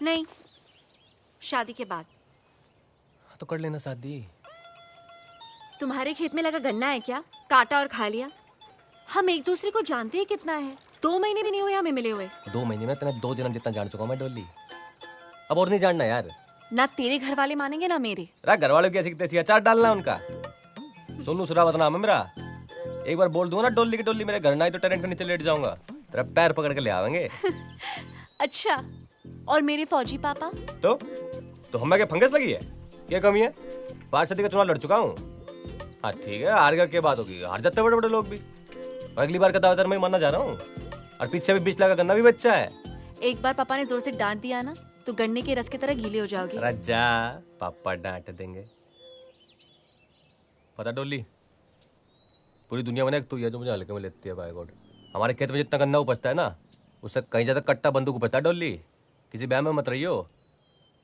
नहीं, शादी के बाद। तो कर लेना शादी। तुम्हारे खेत में लगा गन्ना है क्या? काटा और खा लिया। हम एक दूसरे को जानते ही कितना है। 2 महीने भी नहीं हुए हमें मिले हुए। 2 महीने में तेने 2 जन्म जितना जान चुका हूं मैं डोली। अब और नहीं जानना यार। ना तेरे घर वाले मानेंगे ना मेरे। घर वाले की ऐसी अचार डालना उनका। सोनू सुरावत नाम है मेरा। एक बार बोल दूंगा ना डोली की डोली मेरे घर ना आई तो टेरेंट के नीचे लेट जाऊंगा। तेरा पैर पकड़ के ले आवेंगे। अच्छा, और मेरे फौजी पापा? तो हमें क्या फंगस लगी है? क्या कमी है? पार्षद का चुनाव लड़ चुका हूँ। हाँ ठीक है, हार गया क्या बात होगी? हार जाते बड़े बड़े लोग भी। और अगली बार का दावेदार मैं मानना जा रहा हूँ। और पीछे भी 20 लाख का गन्ना भी बच्चा है। एक बार पापा ने जोर से डांट दिया ना तो गन्ने के रस की तरह गीले हो जाओगे। राजा पापा डांट देंगे। पता डोली, पूरी दुनिया में ना एक तू है जो मुझे हल्के में लेती है। बाय गॉड, हमारे खेत में जितना गन्ना उपजता है ना उससे कहीं ज्यादा कट्टा बंदूक उपजता है। डोली किसी बहम में मत रहियो।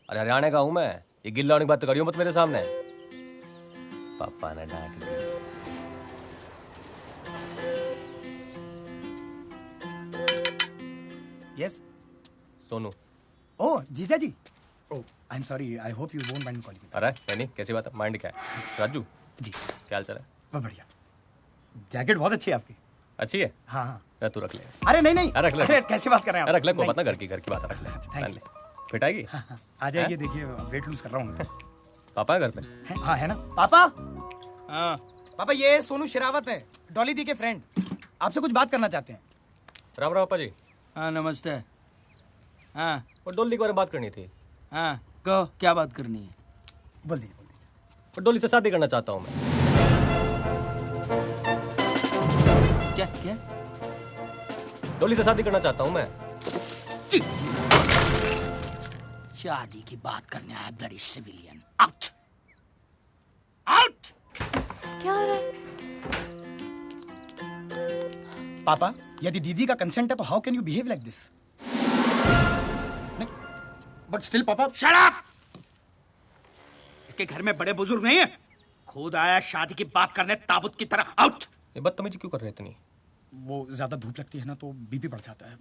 अरे हरियाणा का हूं मैं, ये गिल्ला होने की बात तो करियो मत मेरे सामने। पापा ने डांट दिया। यस सोनू। ओह जीजा जी। Oh I am sorry, I hope you won't mind calling. अरे नहीं, कैसी बात है? माइंड क्या है? राजू जी क्या हाल चाल है? बहुत बढ़िया। जैकेट बहुत अच्छी है आपकी। अच्छी है? हाँ हाँ। तू रख ले। अरे नहीं नहीं, रख ले। अरे कैसे बात कर रहे हैं आप? रख ले, कोई बात ना, घर की बात रख ले। Thank ले फिट आएगी। हाँ, हाँ, आ जाइए, देखिए वेट लूज कर रहा हूँ। पापा है घर पे? हाँ है ना पापा। हाँ पापा, ये सोनू शेरावत है, डॉली दी के फ्रेंड। आपसे कुछ बात करना चाहते हैं। राम राम पापा जी। हाँ नमस्ते। हाँ और डोली के बारे में बात करनी थी। हाँ कहो, क्या बात करनी है? बोल दीजिए। और डोली से शादी करना चाहता हूँ मैं। क्या क्या? डोली से शादी करना चाहता हूँ मैं। शादी की बात करने आया ब्लडी सिविलियन। Out out. क्या हो रहा है? पापा, यदि दीदी का कंसेंट है तो how can you behave like this? But still पापा। Shut up! इसके घर में बड़े बुजुर्ग नहीं है, खुद आया शादी की बात करने ताबूत की तरह। आउट! ये बदतमीजी क्यों कर रहे इतनी? वो ज्यादा धूप लगती है ना तो बीपी बढ़ जाता है।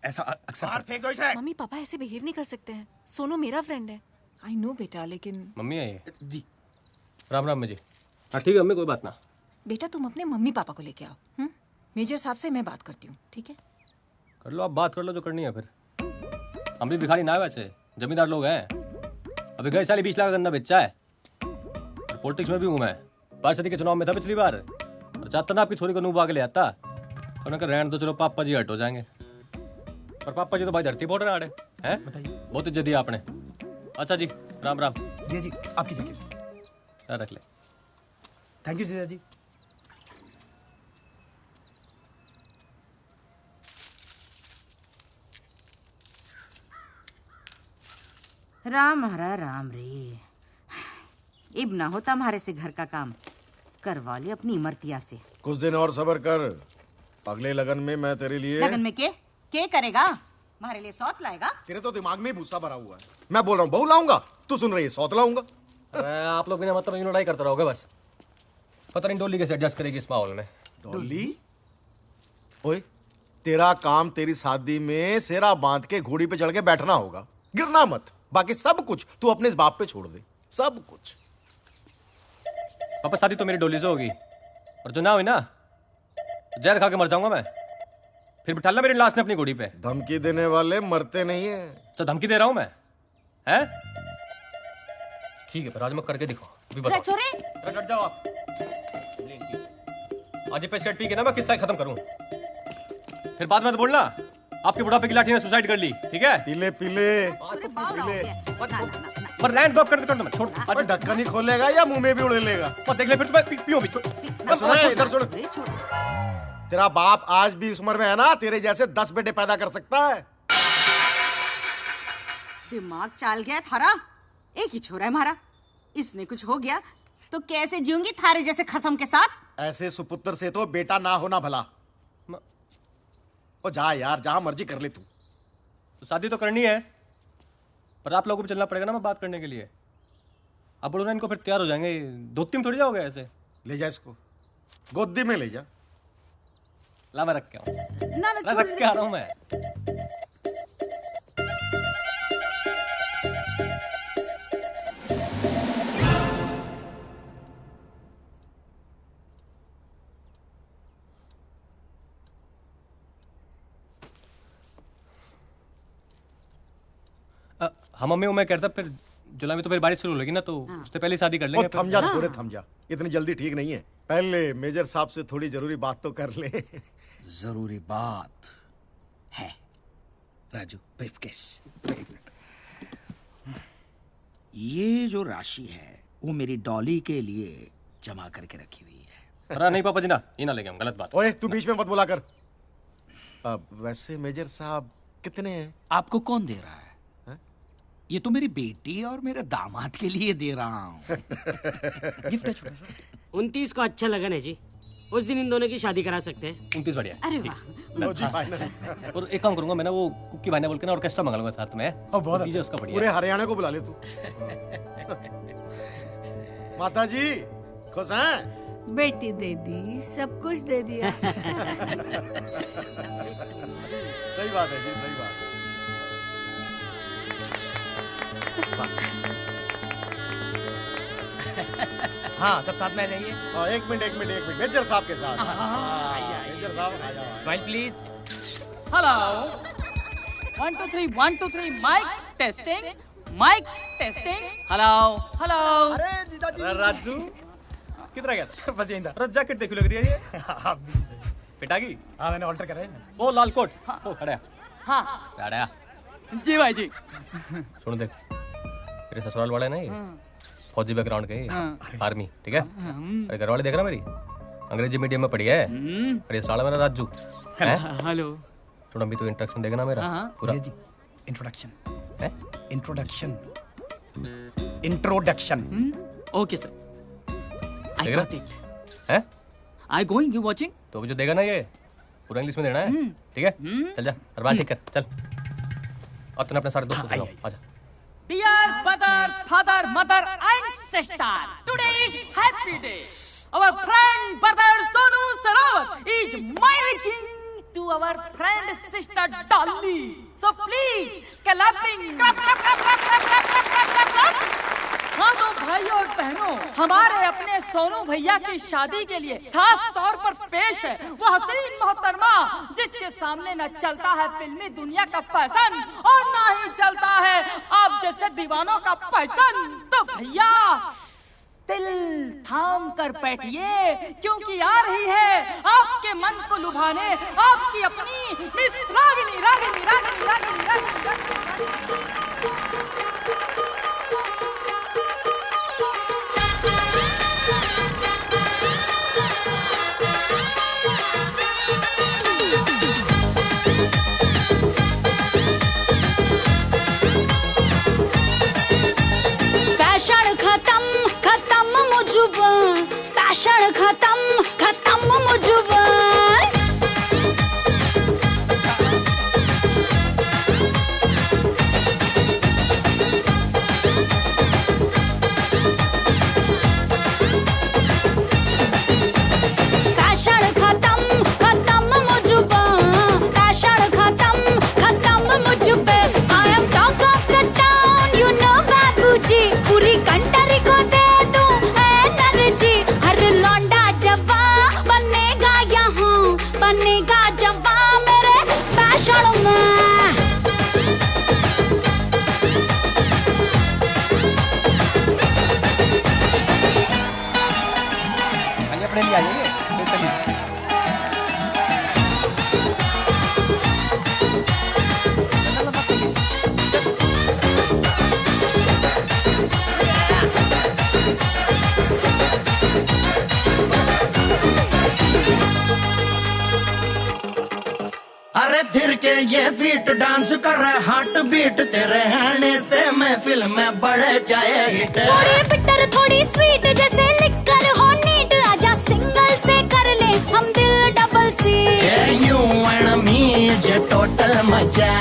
ऐसा अक्सर बाहर फेंक दो इसे। मम्मी पापा ऐसे बिहेव नहीं कर सकते हैं। सोनू मेरा फ्रेंड है। आई नो बेटा, लेकिन मम्मी है ये। जी। राम राम जी। हाँ ठीक है मम्मी, कोई बात ना। बेटा तुम अपने मम्मी पापा को लेके आओ। मेजर साहब से मैं बात करती हूँ, ठीक है? कर लो, आप बात कर लो जो करनी है। फिर हम भी भिखारी ना है, वैसे जमींदार लोग हैं। अभी गए साल 20 लाख का गन्ना बेचा है। और पॉलिटिक्स में भी हूँ मैं। पार्षद के चुनाव में था पिछली बार। और चाहता ना आपकी छोरी को नूब आगे ले आता। और मैं रहने दो, चलो पापा जी हट हो जाएंगे। और पापा जी तो भाई धरती फोड़ रहे हैं। बताइए। बहुत इज्जत दी आपने। अच्छा जी, राम राम। जी जी, आपकी जैकेट रख ले। थैंक यू जीजा जी। राम हरा राम रे। इब ना होता हमारे से घर का काम, करवा ले अपनी इमरतिया से। कुछ दिन और सब्र कर, अगले लगन में मैं तेरे लिए। लगन में के करेगा? हमारे लिए सौत लाएगा? तेरे तो दिमाग में भूसा भरा हुआ है। मैं बोल रहा हूँ बहू लाऊंगा, तू सुन रही है सौत लाऊंगा। अरे आप लोग बिना मतलब लड़ाई करते रहोगे बस। पता नहीं डोली कैसे एडजस्ट करेगी इस माहौल में। डोली? ओए, तेरा काम तेरी शादी में सेरा बांध के घोड़ी पे चढ़ के बैठना होगा, गिरना मत। बाकी सब कुछ तू अपने इस बाप पे छोड़ दे, सब कुछ। पापा शादी तो मेरी डोली से होगी, और जो ना हुई ना तो जहर खा के मर जाऊंगा मैं। फिर बिठा ला मेरी लाश ने अपनी घोड़ी पे। धमकी देने वाले मरते नहीं है। तो धमकी दे रहा हूं मैं, हैं? ठीक है, पर आज मैं करके दिखाऊं। अभी बताओ। छोरे हट जाओ आप। आज पे शर्ट पी के ना मैं किस्सा खत्म करूं। फिर बाद में तो बोलना आपके बुढ़ापे की लाठी ने सुसाइड कर ली, ठीक है? पीले पीले पर रैंड गॉप कर दो मैं छोड़। अबे ढक्कन ही खोलेगा या मुंह में भी उड़ लेगा? मत देख ले, फिर तुम्हें पियो भी। सुन इधर सुन, तेरा बाप आज भी उस उम्र में है ना, तेरे जैसे 10 बेटे पैदा कर सकता है। दिमाग चाल गया थारा। एक ही छोरा है हमारा, इसने कुछ हो गया तो कैसे जीऊंगी थारे जैसे खसम के साथ? ऐसे सुपुत्र से तो बेटा ना होना भला। ओ जा यार, जहां मर्जी कर ले तू। तो शादी तो करनी है, पर आप लोगों को भी चलना पड़ेगा ना मैं बात करने के लिए। आप बोलो ना इनको, फिर तैयार हो जाएंगे। 2-3 थोड़ी जाओगे ऐसे। ले जा इसको, गोदी में ले जा। ला मैं रख के आऊं। ना रख के आ रहा हूं मैं। हम मम्मी मैं कहता फिर जुलाई में तो फिर बारिश शुरू होगी ना, तो उससे पहले शादी कर लेंगे। थम जा छोरे, थम जा, इतनी जल्दी ठीक नहीं है। पहले मेजर साहब से थोड़ी जरूरी बात तो कर ले। जरूरी बात है राजू, ब्रीफकेस। ये जो राशि है वो मेरी डॉली के लिए जमा करके रखी हुई है। अरे नहीं पापा जी ना, ये ना लेंगे हम, गलत बात। ओए तू बीच में मत बोला कर। वैसे मेजर साहब कितने हैं? आपको कौन दे रहा है? ये तो मेरी बेटी और मेरे दामाद के लिए दे रहा हूँ। गिफ्ट है छोटा सा। 29 को अच्छा लगन है जी, उस दिन इन दोनों की शादी करा सकते हैं। 29 बढ़िया है। अरे वाह, लो जी फाइनल। और एक काम करूंगा मैं ना, वो कुकी भाई ने बोल के ना ऑर्केस्ट्रा मंगा लूंगा साथ में। बहुत डीजे उसका बढ़िया पूरे है। हरियाणा को बुला ले तू। माता जी खुश हैं? बेटी दे दी, सब कुछ दे दिया। सही बात है जी, सही बात है। हाँ सब साथ में आ जाइए। एक मिनट मेजर साहब के साथ। मेजर साहब आ जाओ। Smile please. Hello 1 2 3 1 2 3 mic testing, mic testing. Hello hello. अरे जीजाजी। राजू कितना गया था? बस यहीं था। अरे जैकेट देख लग रही है ये। हाँ पिटागी। हाँ मैंने ऑल्टर करा है। वो लाल कोट। ओ खड़ा हाँ खड़ा। जी भाई जी। सुन देख, तेरे ससुराल वाले नहीं फौजी बैकग्राउंड के, आर्मी, ठीक है। अरे घर वाले देख रहा मेरी अंग्रेजी मीडियम में पढ़ी है। अरे साला मेरा राजू है। हेलो। थोड़ा भी तो इंट्रोडक्शन देगा ना मेरा पूरा। इंट्रोडक्शन है? इंट्रोडक्शन। ओके सर, आई देख गॉट इट। है? I going, you watching. तो भी जो देगा ना ये पूरा इंग्लिश में देना है, ठीक है। चल जा और बात ठीक कर, चल। अब तूने अपने सारे दोस्तों से जाओ, आजा। Dear brothers, father, mother and sister, today is happy day. Our friend brother Sonu Sarawat is marrying to our friend sister Dolly. So please, clapping. हाँ तो भाई और बहनों, हमारे अपने सोनू भैया की शादी के लिए खास तौर पर पेश है वो हसीन मोहतरमा जिसके सामने न चलता है फिल्मी दुनिया का फैशन और ना ही चलता है आप जैसे दीवानों का पैसन। तो भैया दिल थाम कर बैठिए क्योंकि आ रही है आपके मन को लुभाने आपकी अपनी मिस रागिनी रागिनी रागिनी रागिनी रागिनी। पैशन खत्म मुझुबान। पैशन खत्म मुझुबान, पैशन खत्म मुझुबे। I am talk of the town, you know बाबूजी, पूरी कंट्री को दे दूं एनर्जी। हर लौंडा जवा बनेगा यहाँ, बनेगा जवा मेरे पैशन में। अपने लिए आ जाइए। अरे धीर के ये बीट डांस कर रहे हार्ट बीट, तेरे रहने से महफिल में बढ़ जाए हिट। थोड़ी बिटर थोड़ी स्वीट जैसे लिकर हो नीट, आजा सिंगल से कर ले हम दिल डबल सी। यू एंड मी जे टोटल मजा।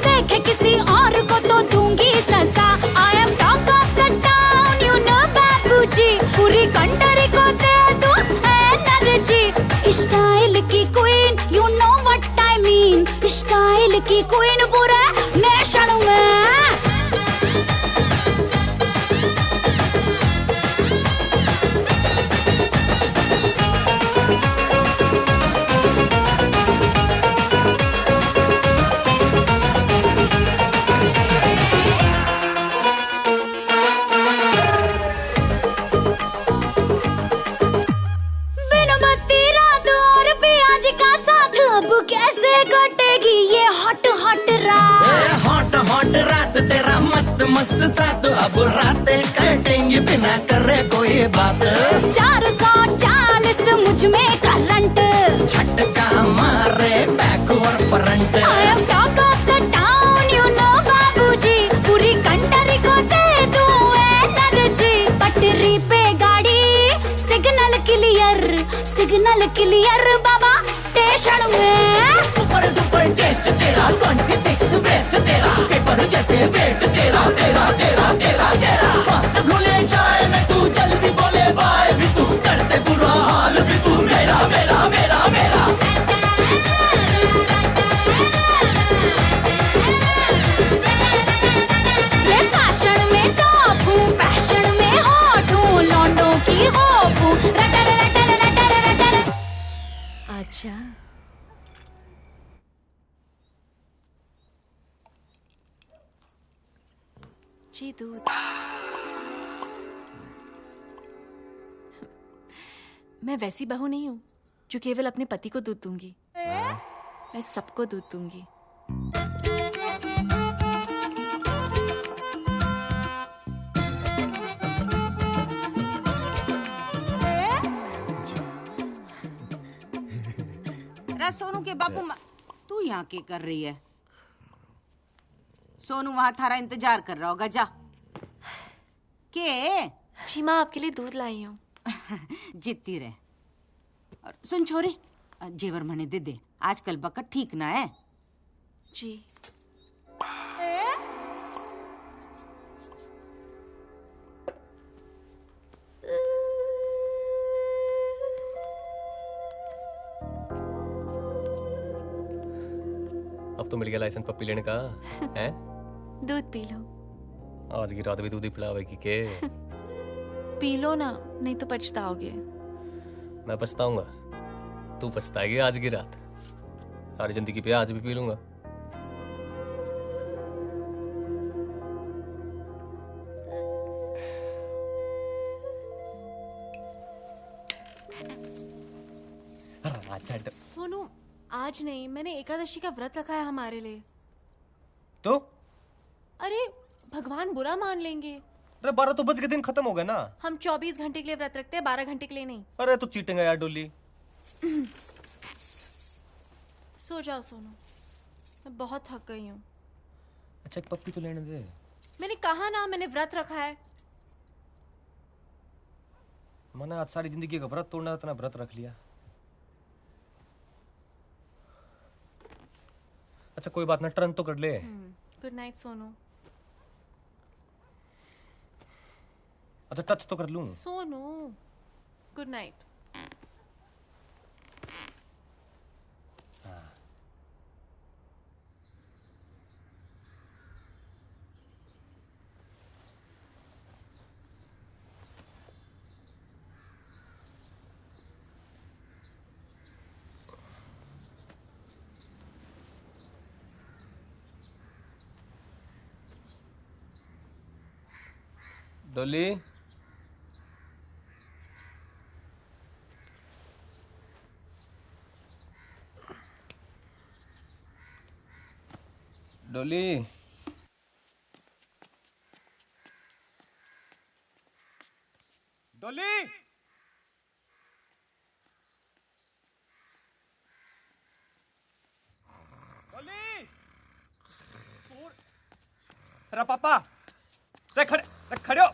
देखे किसी और को तो दूंगी सजा। I am talk of the town, you know बाबूजी, पूरी कंट्री को दे दूं एनर्जी। स्टाइल की queen, you know what I mean, style की क्वीन पूरे नेशन में। मस्त साथ अब रातें कटेंगे बिना करे कोई बात। 440 मुझ में करंट, झटका मारे backward front. I am talk of the town, you know बाबूजी, पूरी कंट्री को दे दूं एनर्जी। पटरी पे गाड़ी सिग्नल क्लियर बाबा स्टेशन में। सुपर डुपर टेस्ट तेरा 26 बेस्ट तेरा, पेपर जैसे वेट तेरा तेरा तेरा तेरा तेरा। फास्ट भूले जाए मैं तू जल्दी बोले बाय भी तू, करते बुरा हाल भी तू मेरा मेरा मेरा मेरा। ये फैशन में टॉप हूँ, पैशन में हॉट हूँ, लौंडों की होप हूँ। रटर रटर रटर रटर। अच्छा जी दूध। मैं वैसी बहू नहीं हूँ जो केवल अपने पति को दूध दूंगी, मैं सबको दूध दूंगी। सोनू के बापू तू यहाँ क्या कर रही है? सोनू वहां थारा इंतजार कर रहा होगा, जा के। जी माँ आपके लिए दूध लाई हूँ। जीतती रहे। और सुन छोरी, जेवर मने दे दे, आजकल बकट ठीक ना है। जी अब तो मिल गया लाइसेंस पप्पी लेने का हैं? दूध पी लो। आज की रात भी दूध ही पिलावेगी के? पी लो ना, नहीं तो पछताओगे। मैं पछताऊंगा, तू पछताएगी आज की रात। सारी जिंदगी पे आज भी पी लूंगा। सोनू आज नहीं, मैंने एकादशी का व्रत रखा है हमारे लिए। तो अरे भगवान बुरा मान लेंगे। अरे 12 तो बज के दिन खत्म हो गया ना। हम 24 घंटे के लिए व्रत रखते हैं, 12 घंटे के लिए नहीं। अरे तू चीटिंग है यार डोली। सो जाओ सोनू, मैं बहुत थक गई हूँ। अच्छा एक पप्पी तो लेने दे। मैंने कहा ना, मैंने व्रत रखा है। मैंने आज सारी जिंदगी का व्रत तोड़ना, इतना व्रत रख लिया। अच्छा कोई बात ना, टर्न तो कर ले। Good night Sonu. अच्छा टच तो कर लूं। Sonu good night. डोली डोली डोली डोली। अरे पापा, खड़े हो।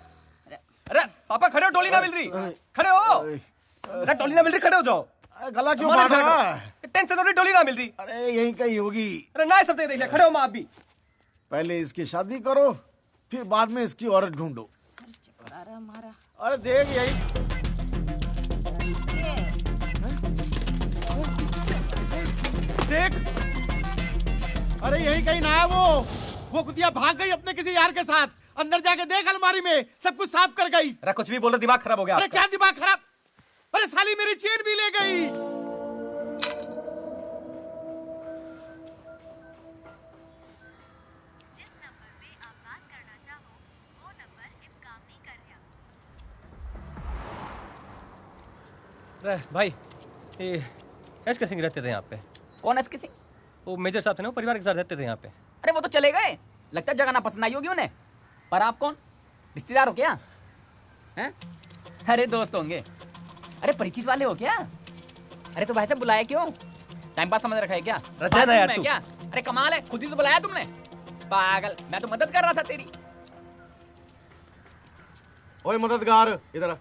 अरे पापा खड़े हो, डोली ना मिल रही। खड़े हो। अरे डोली ना मिल रही, खड़े हो जाओ। गला क्यों काट रहा है? टेंशन हो रही, डोली ना मिल रही। अरे यहीं कहीं होगी। अरे ना सब देख लिया, खड़े हो माँ आप भी। पहले इसकी शादी करो, फिर बाद में इसकी औरत ढूंढो। अरे देख यही देख। अरे यही कहीं ना है वो कुतिया भाग गई अपने किसी यार के साथ। अंदर जाके देख, अलमारी में सब कुछ साफ कर गई। अरे कुछ भी बोल रहे, दिमाग खराब हो गया। अरे क्या दिमाग खराब? अरे साली मेरी चेन भी ले गई। अरे भाई, ये एसके सिंह रहते थे यहाँ पे। कौन एसके सिंह? वो मेजर साहब थे ना, वो परिवार के साथ रहते थे यहाँ पे। अरे वो तो चले गए, लगता है जगह ना पसंद आई होगी उन्हें। पर आप कौन, रिश्तेदार हो क्या? हैं? अरे दोस्त होंगे। अरे परिचित वाले हो क्या? अरे तो भाई साहब बुलाया क्यों? टाइम पास समझ रखा है क्या? रचा ना यार तू। क्या? अरे कमाल है, खुद ही तो बुलाया तुमने। पागल, मैं तो मदद कर रहा था तेरी। ओए मददगार, इधर आ।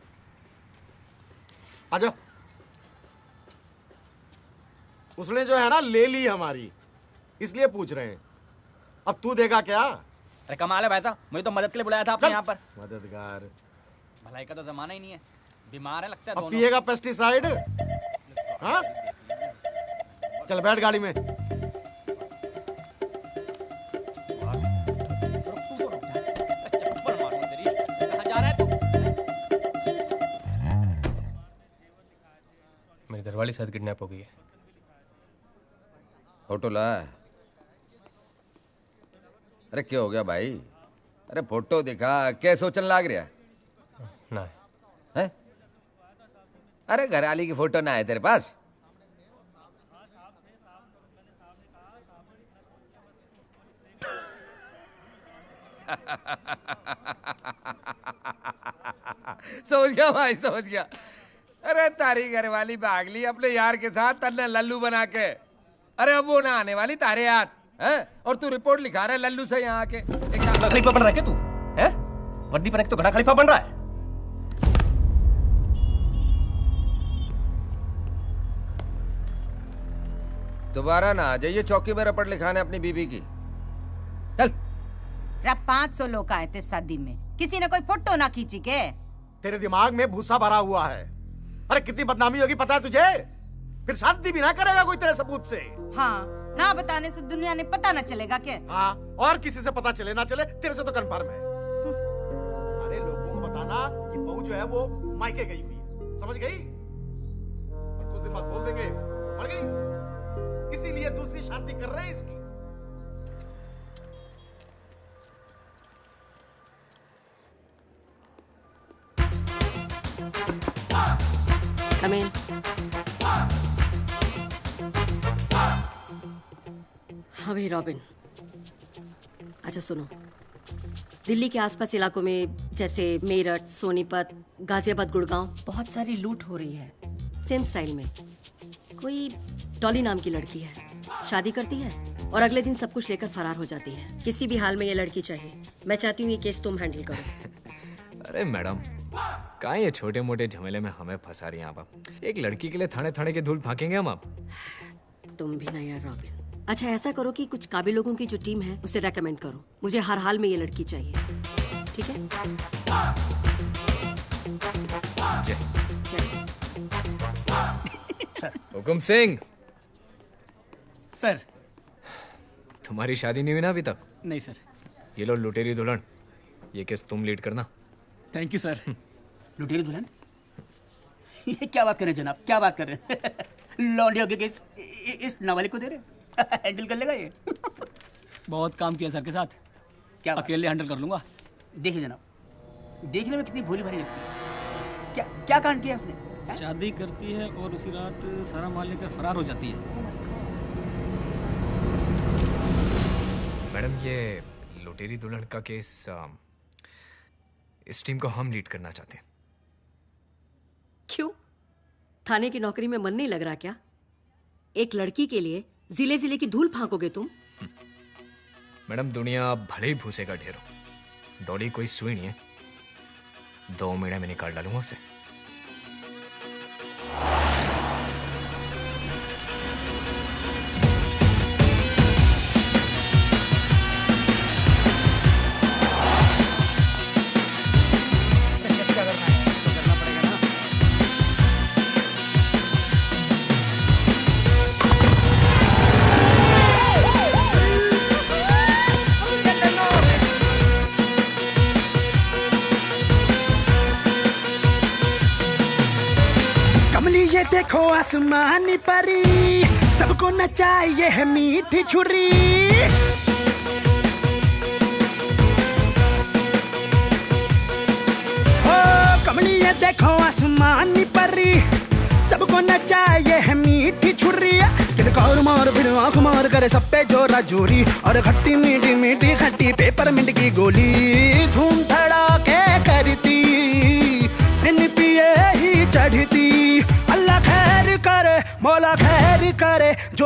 आजा। उसने जो है ना ले ली हमारी, इसलिए पूछ रहे हैं। अब तू देगा क्या? अरे कमाल है भाई साहब, मुझे तो मदद के लिए बुलाया था आपने यहाँ पर। मददगार, भलाई का तो जमाना ही नहीं है। बीमार है लगता है अब दोनों। पिएगा पेस्टिसाइड? हाँ? चल बैठ गाड़ी में। कहाँ जा रहा है तू? मेरी घरवाली शायद किडनैप हो गई है। फोटो ला। अरे क्या हो गया भाई? अरे फोटो दिखा, क्या सोचने लाग रहा ना है? अरे घरवाली की फोटो ना है तेरे पास? समझ गया भाई, समझ गया। अरे तारी घरवाली भाग ली अपने यार के साथ तन्ने लल्लू बना के। अरे अब वो ना आने वाली तारे याद है, और तू रिपोर्ट लिखा रहा है लल्लू से यहाँ आके। खलीफा बन रहा है क्या तू? है? वर्दी पहन के तो घड़ा खलीफा बन रहा है। दोबारा ना आ जाइए चौकी में रपट लिखाने अपनी बीबी की। चल। 500 लोग आए थे शादी में, किसी ने कोई फोटो ना खींची के? तेरे दिमाग में भूसा भरा हुआ है। अरे कितनी बदनामी होगी पता है तुझे? फिर शादी भी ना करेगा कोई तेरे सबूत से। हाँ, ना बताने से दुनिया ने पता ना चलेगा क्या? हाँ, और किसी से पता चले ना चले, तेरे से तो कन्फर्म है। अरे लोगों को बताना कि बहू जो है वो मायके गई हुई है, समझ गई? और कुछ दिन बाद बोल देंगे मर गई, इसीलिए दूसरी शादी कर रहे हैं इसकी। Come in. हाँ भाई रॉबिन, अच्छा सुनो, दिल्ली के आसपास इलाकों में जैसे मेरठ, सोनीपत, गाजियाबाद, गुड़गांव बहुत सारी लूट हो रही है सेम स्टाइल में। कोई डॉली नाम की लड़की है, शादी करती है और अगले दिन सब कुछ लेकर फरार हो जाती है। किसी भी हाल में ये लड़की चाहिए। मैं चाहती हूँ ये केस तुम हैंडल करो। अरे मैडम, कहाँ ये छोटे मोटे झमेले में हमें फंसा रही हैं आप? एक लड़की के लिए थाने थाने के धूल फाकेंगे हम आप? तुम भी ना यार रॉबिन। अच्छा ऐसा करो कि कुछ काबिल लोगों की जो टीम है उसे रेकमेंड करो। मुझे हर हाल में ये लड़की चाहिए, ठीक है? जय हुकुम सिंह। सर। तुम्हारी शादी नहीं हुई ना अभी तक? नहीं सर। ये लो लुटेरी दुल्हन, ये केस तुम लीड करना। Thank you sir. लुटेरी दुल्हन? ये क्या बात कर रहे हैं जनाब, क्या बात कर रहे हैं? लौंडियों के केस इस नाबालिग को दे रहे हैं? हैंडल कर लेगा ये? बहुत काम किया सर के साथ, क्या अकेले हैंडल कर लूंगा। देखिए जनाब, देखने में कितनी भोली भाली लगती है। क्या क्या कांड किया इसने? शादी करती है और उसी रात सारा माल लेकर फरार हो जाती है। मैडम ये लुटेरी दुल्हन का केस इस टीम को हम लीड करना चाहते हैं। क्यों? थाने की नौकरी में मन नहीं लग रहा क्या? एक लड़की के लिए जिले जिले की धूल फांकोगे तुम? मैडम दुनिया भले ही भूसे का ढेर हो, डॉली कोई सुई नहीं है। 2 महीने में निकाल डालूंगा उसे। देखो आसमानी परी, सबको नचाए है मीठी छुरी। ओ कमली ये देखो आसमानी परी, सबको नचाए है मीठी छुरी। किलकार मार फिर आँख मार करे सब पे जोरा जोरी, और खट्टी मीठी मीठी खट्टी पेपर मिंट की गोली। धुआं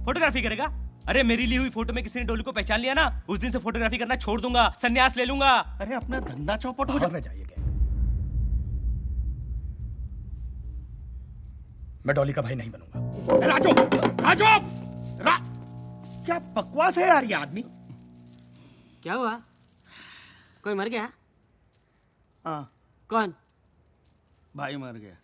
फोटोग्राफी करेगा? अरे मेरी ली हुई फोटो में किसी ने डोली को पहचान लिया ना, उस दिन से फोटोग्राफी करना छोड़ दूंगा, संन्यास ले लूंगा। अरे अपना धंधा चौपट हो जाए। मैं डॉली का भाई नहीं बनूंगा। राजू, राजू, क्या बकवास है यार ये आदमी। क्या हुआ? कोई मर गया? हाँ। कौन? भाई मर गया।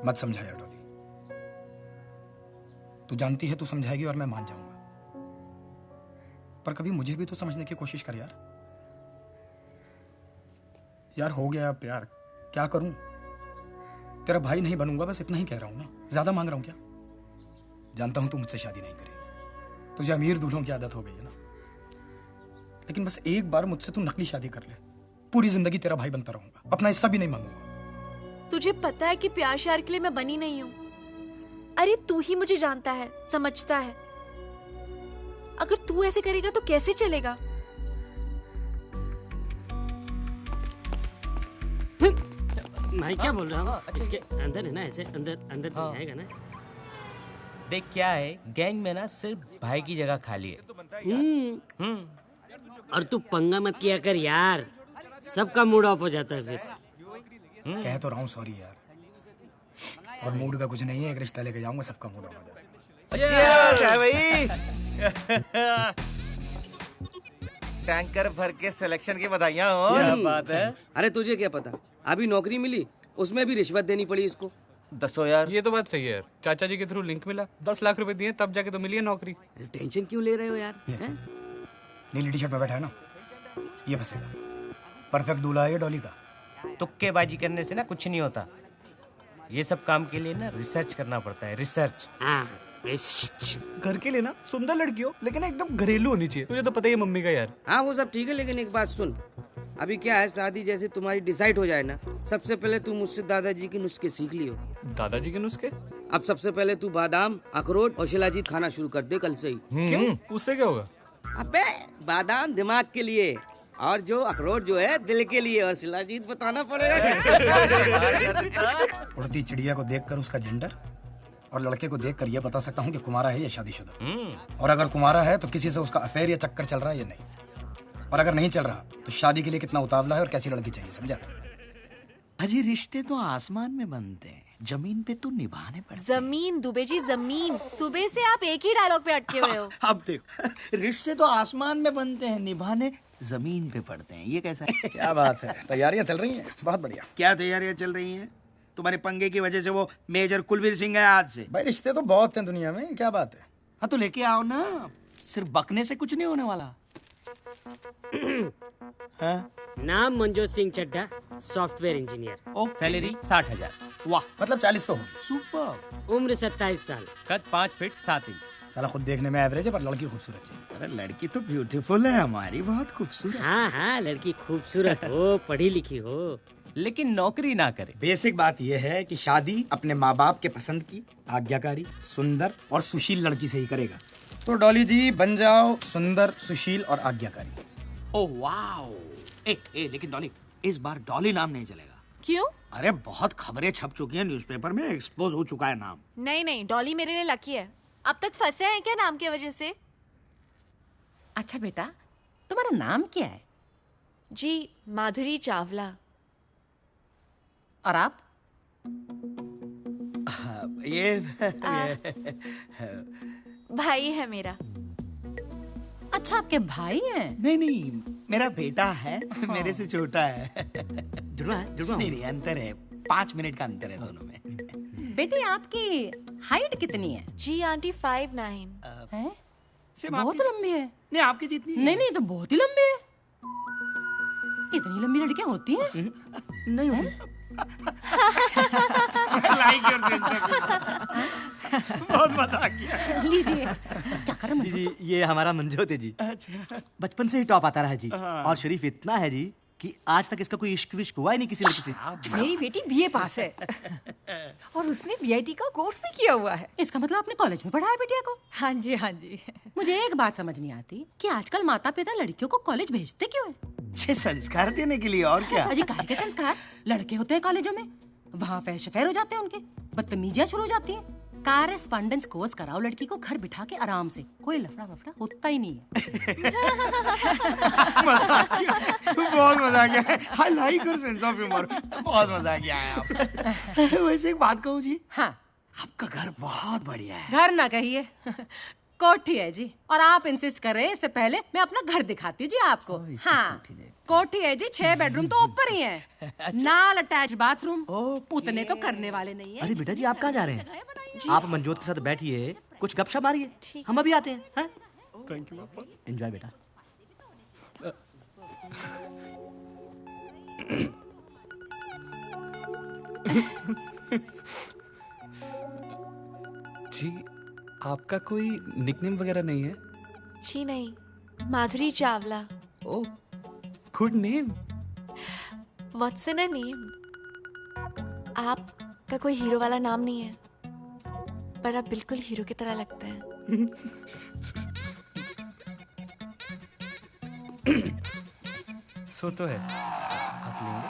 मत समझाया डॉली, तू जानती है तू समझाएगी और मैं मान जाऊंगा, पर कभी मुझे भी तो समझने की कोशिश कर यार। यार हो गया प्यार, क्या करूं? तेरा भाई नहीं बनूंगा, बस इतना ही कह रहा हूं ना। ज्यादा मांग रहा हूं क्या? जानता हूं तू मुझसे शादी नहीं करेगी, तुझे अमीर दूल्हों की आदत हो गई है ना, लेकिन बस एक बार मुझसे तू नकली शादी कर ले, पूरी जिंदगी तेरा भाई बनता रहूंगा, अपना हिस्सा भी नहीं मांगूंगा। तुझे पता है कि प्यार श्यार के लिए मैं बनी नहीं हूं। अरे तू ही मुझे जानता है, समझता है। अगर तू ऐसे करेगा तो कैसे चलेगा? मैं क्या बोल रहा हूँ? इसके अंदर है ना, ऐसे अंदर अंदर आएगा ना। देख क्या है, गैंग में ना सिर्फ भाई की जगह खाली है। और तू पंगा मत किया कर यार, सबका मूड ऑफ हो जाता है फिर। कह तो रहा हूँ सॉरी यार, और मूड का कुछ नहीं है, एक रिश्ता लेके जाऊंगा, सबका मूड ऑफ हो जाएगा। भाई टैंकर भर के सिलेक्शन की बधाइयां हो। क्या बात है। अरे तुझे क्या पता, अभी नौकरी मिली, उसमें भी रिश्वत देनी पड़ी इसको। 10 यार। ये तो बात सही है यार, चाचा जी के थ्रू लिंक मिला, 10 लाख रुपए दिए तब जाके तो मिली है नौकरी। टेंशन क्यों ले रहे हो यार? नीली टी शर्ट में बैठा है ना, ये बसेगा। परफेक्ट दूल्हा है ये डॉली का। तुक्केबाजी करने से ना कुछ नहीं होता, ये सब काम के लिए ना रिसर्च करना पड़ता है, रिसर्च। घर के लिए ना सुंदर लड़की हो, लेकिन एकदम घरेलू होनी चाहिए। तुझे तो पता ही है मम्मी का यार। हाँ वो सब ठीक है, लेकिन एक बात सुन, अभी क्या है, शादी जैसे तुम्हारी डिसाइड हो जाए ना, सबसे पहले तू मुझसे दादाजी के नुस्खे सीख लियो। दादाजी के नुस्खे? अब सबसे पहले तू बादाम, अखरोट और शिलाजीत खाना शुरू कर दे कल से ही। क्यों? उससे क्या होगा? अबे बादाम दिमाग के लिए, और जो अखरोट जो है दिल के लिए, और शिलाजीत बताना पड़ेगा। उड़ती चिड़िया को देखकर उसका जेंडर और लड़के को देखकर यह बता सकता हूँ कि कुमारा है या शादीशुदा। और अगर कुमारा है तो किसी से उसका अफेयर या चक्कर चल रहा है या नहीं, और अगर नहीं चल रहा तो शादी के लिए कितना उतावला है और कैसी लड़की चाहिए, समझा? अजी रिश्ते तो आसमान में बनते हैं, जमीन पे तो निभाने पड़ते। जमीन दुबे जी, जमीन। सुबह से आप एक ही डायलॉग पे अटके हुए हो। अब देखो, रिश्ते तो आसमान में बनते हैं, निभाने जमीन पे पड़ते हैं। ये कैसा है? क्या बात है, तैयारियां चल रही हैं? बहुत बढ़िया। क्या तैयारियां चल रही हैं? तुम्हारे पंगे की वजह से वो मेजर कुलवीर सिंह है आज से। भाई रिश्ते तो बहुत हैं दुनिया में, क्या बात है? हाँ तो लेके आओ ना, सिर्फ बकने से कुछ नहीं होने वाला। नाम Manjot Singh Chadha, software engineer. Salary 60,000। वाह, मतलब 40 तो होगी। सुपर। उम्र 27 साल। कद 5 फीट 7 इंच। साला खुद देखने में एवरेज है, पर लड़की खूबसूरत चाहिए। अरे लड़की तो ब्यूटीफुल है हमारी, बहुत खूबसूरत। हाँ हाँ, लड़की खूबसूरत हो, पढ़ी लिखी हो, लेकिन नौकरी ना करे। बेसिक बात यह है कि शादी अपने माँ बाप के पसंद की, आज्ञाकारी, सुंदर और सुशील लड़की से ही करेगा। तो डॉली जी बन जाओ सुंदर, सुशील और आज्ञाकारी। Oh wow. लेकिन डॉली, इस बार डॉली नाम नहीं चलेगा। क्यों? अरे बहुत खबरें छप चुकी हैं न्यूज़पेपर में, एक्सपोज हो चुका है नाम। नहीं नहीं, डॉली मेरे लिए लकी है। अब तक फंसे हैं क्या नाम की वजह से? अच्छा बेटा, तुम्हारा नाम क्या है? जी माधुरी चावला। और आप? ये भाई है मेरा। अच्छा, आपके भाई हैं? नहीं नहीं, मेरा बेटा है, मेरे से छोटा है। जुड़वा नहीं नहीं, अंतर है, 5 मिनट का अंतर है दोनों में। बेटी आपकी हाइट कितनी है? जी आंटी 5'9". हैं? बहुत लंबी है। नहीं आपकी जितनी नहीं नहीं, तो बहुत ही लंबी है। इतनी लंबी लड़कियां होती हैं? नहीं होती। बहुत मजाक किया। लीजिए। क्या करें जी, ये हमारा मंजोत है जी। बचपन से ही टॉप आता रहा जी, और शरीफ इतना है जी कि आज तक इसका कोई इश्क विश्क हुआ ही नहीं किसी लड़की से। मेरी बेटी बीए पास है और उसने बीआईटी का कोर्स भी किया हुआ है। इसका मतलब आपने कॉलेज में पढ़ाया बिटिया को? हाँ जी हाँ जी। मुझे एक बात समझ नहीं आती कि आजकल माता पिता लड़कियों को कॉलेज भेजते क्यों है? अच्छे संस्कार देने के लिए, और क्या। अजी काहे के संस्कार? लड़के होते हैं कॉलेजों में, वहाँ फैश अफेयर हो जाते हैं, उनके बदतमीजियां शुरू हो जाती हैं। कॉरेस्पॉन्डेंस कोर्स कराओ लड़की को घर बिठा के आराम से, कोई लफड़ा वफड़ा होता ही नहीं है। बहुत मजा आ गया। I like your sense of humour. बहुत मजा आ गया है आप। वैसे एक बात कहूँ जी। हाँ। आपका घर बहुत बढ़िया है। घर ना कहिए, कोठी है जी। और आप इंसिस्ट कर रहे हैं, इससे पहले मैं अपना घर दिखाती हूँ जी आपको। हाँ, कोठी है जी, 6 बेडरूम तो ऊपर ही है। अच्छा। नाल अटैच बाथरूम। उतने तो करने वाले नहीं है। अरे बेटा जी, आप कहाँ जा रहे हैं? आप मंजोत के साथ बैठिए, कुछ गपशप मारिए, हम अभी आते हैं। थैंक यू पापा। एंजॉय बेटा। जी, आपका कोई निकनेम वगैरह नहीं है? जी नहीं, Madhuri Chawla. Oh, good name. What's in a name? आपका कोई हीरो वाला नाम नहीं है, पर आप बिल्कुल हीरो की तरह लगते हैं। सो तो है। आप लेंगे?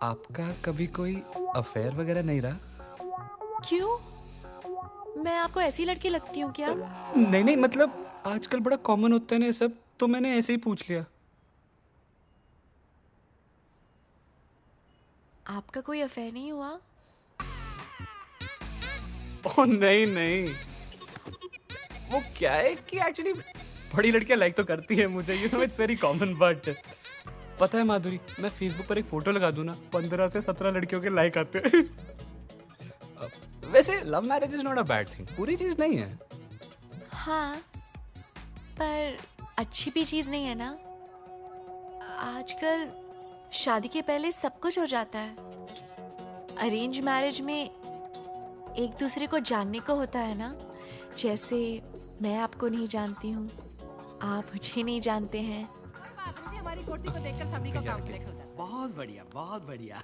आपका कभी कोई अफेयर वगैरह नहीं रहा? क्यों? मैं आपको ऐसी लड़की लगती हूँ क्या? नहीं नहीं, मतलब आजकल बड़ा कॉमन होता है ना ये सब, तो मैंने ऐसे ही पूछ लिया। आपका कोई अफेयर नहीं हुआ? ओह नहीं नहीं, वो क्या है कि एक्चुअली बड़ी लड़कियां लाइक तो करती है मुझे, you know it's very common. But पता है माधुरी, मैं फेसबुक पर एक फोटो लगा दूं ना, 15 से 17 लड़कियों के लाइक आते हैं। वैसे love marriage is not a bad thing, बुरी चीज नहीं है। हाँ, पर अच्छी भी चीज नहीं है ना। आजकल शादी के पहले सब कुछ हो जाता है। अरेंज मैरिज में एक दूसरे को जानने को होता है ना, जैसे मैं आपको नहीं जानती हूँ, आप मुझे नहीं जानते हैं। हमारी कोठी को देखकर सभी का काम क्लिक हो जाता है। बहुत बढ़िया, बहुत बढ़िया।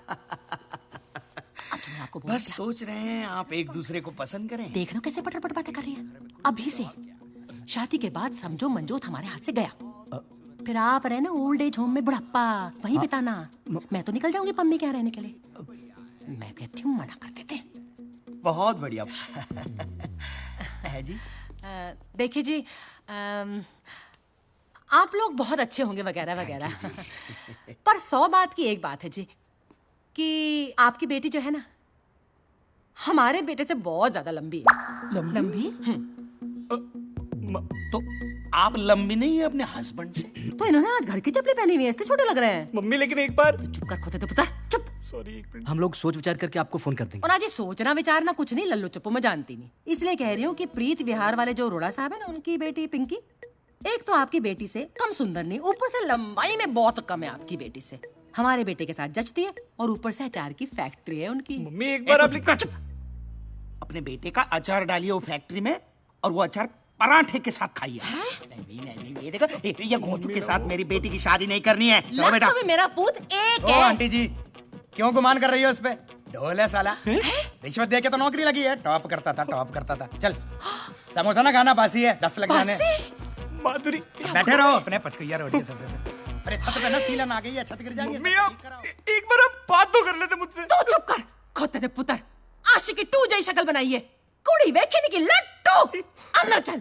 मैं आपको बस सोच रहे हैं आप एक दूसरे को पसंद करें। देख लो कैसे पटर पटर बातें कर रही है। अभी से शादी के बाद समझो मंजोत हमारे हाथ से गया, फिर आप रहे ना ओल्ड एज होम में बुढ़ापा वहीं बिताना। मैं तो निकल जाऊंगी पम्मी के यहाँ रहने के लिए। मैं कहती हूँ मना कर देते। बहुत बढ़िया है जी। देखिए जी, आप लोग बहुत अच्छे होंगे वगैरह वगैरह, पर 100 बात की एक बात है जी, कि आपकी बेटी जो है ना, हमारे बेटे से बहुत ज्यादा लंबी है। लंबी? तो आप लंबी नहीं है अपने हस्बैंड से? तो इन्होंने आज घर की चप्पलें पहनी हुई है, इसलिए छोटे लग रहे हैं। मम्मी लेकिन एक बार चुप कर खोते तो पुत्र, चुप। सॉरी, एक मिनट। हम लोग सोच विचार करके आपको फोन कर देंगे। और आज ये सोचना विचारना कुछ नहीं, लल्लू चप्पू मैं जानती नहीं, इसलिए कह रही हूँ कि प्रीत विहार वाले जो रोड़ा साहब है ना, उनकी बेटी पिंकी, एक तो आपकी बेटी से कम सुंदर नहीं, ऊपर से लंबाई में बहुत कम है आपकी बेटी से। हमारे बेटे के साथ जचती है, और ऊपर से अचार की फैक्ट्री है उनकी। मम्मी एक बार आप अपने बेटे का अचार डालिए वो फैक्ट्री में, और वो अचार पराठे के साथ खाइए। नहीं, ये देखो, ये घोंचू के साथ मेरी बेटी की शादी नहीं करनी है। चलो बेटा। भी मेरा पूत एक ओ है। आंटी जी, क्यों गुमान कर रही हो उस पे? ढोल है साला, रिश्वत दे के तो नौकरी लगी है। टॉप करता था। चल समोसा ना खाना, बासी है, 10 लग जाने। माधुरी बैठे रहो अपने पचकैया रोटी सबसे। अरे छत पे ना सीलन आ गई है, छत गिर जाएगी। एक बार आप बात तो कर लेते मुझसे। तू चुप कर खोते थे पुत्र, आशिकी 2 जई शक्ल बनाई है, कुड़ी वेखने की लट्टू। अंदर चल।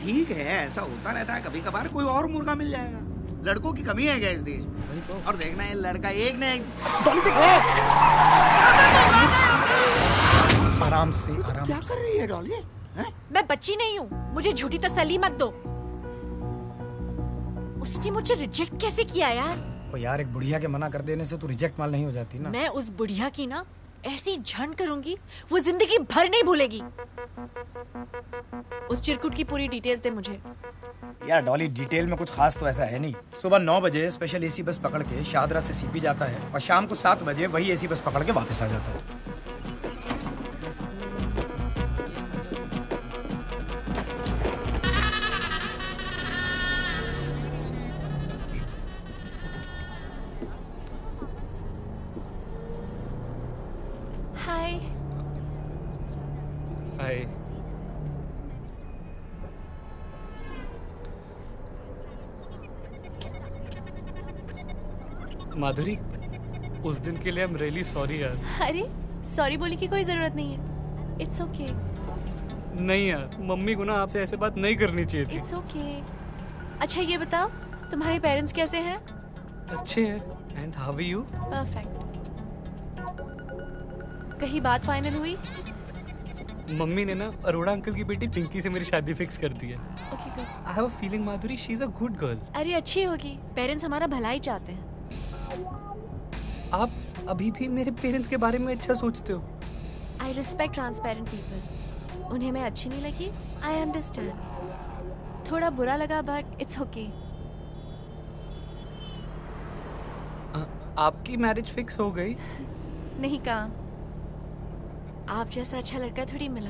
ठीक है, ऐसा होता रहता है, कभी कभार कोई और मुर्गा मिल जाएगा। लड़कों की कमी है क्या इस देश में? और देखना है लड़का एक न एक। आराम से। क्या कर रही है डॉली? मैं बच्ची नहीं हूँ, मुझे झूठी तसल्ली मत दो। उसने मुझे रिजेक्ट कैसे किया यार? ओ यार, एक बुढ़िया के मना कर देने से तू रिजेक्ट माल नहीं हो जाती ना। मैं उस बुढ़िया की ना ऐसी झंड करूंगी, वो जिंदगी भर नहीं भूलेगी। उस चिरकुट की पूरी डिटेल्स दे मुझे। यार डॉली, डिटेल में कुछ खास तो ऐसा है नहीं। सुबह 9 बजे स्पेशल एसी बस पकड़ के शाहदरा से सीपी जाता है, और शाम को 7 बजे वही एसी बस पकड़ के वापस आ जाता है। माधुरी, उस दिन के लिए आई एम रियली सॉरी यार। अरे सॉरी बोलने की कोई जरूरत नहीं है, इट्स ओके। नहीं यार, मम्मी को ना आपसे ऐसे बात नहीं करनी चाहिए थी। It's okay. अच्छा ये बताओ, तुम्हारे पेरेंट्स कैसे हैं? अच्छे हैं। And how are you? Perfect. कहीं बात फाइनल हुई? मम्मी ने ना अरोड़ा अंकल की बेटी पिंकी से मेरी शादी फिक्स कर दी है। Okay good. I have a feeling Madhuri she is a good girl. अरे अच्छी होगी, पेरेंट्स हमारा भला ही चाहते हैं। आप अभी भी मेरे पेरेंट्स के बारे में अच्छा सोचते हो? I respect transparent people. उन्हें मैं अच्छी नहीं लगी, आई अंडरस्टैंड। थोड़ा बुरा लगा बट इट्स ओके। आपकी मैरिज फिक्स हो गई? नहीं कहा, आप जैसा अच्छा लड़का थोड़ी मिला।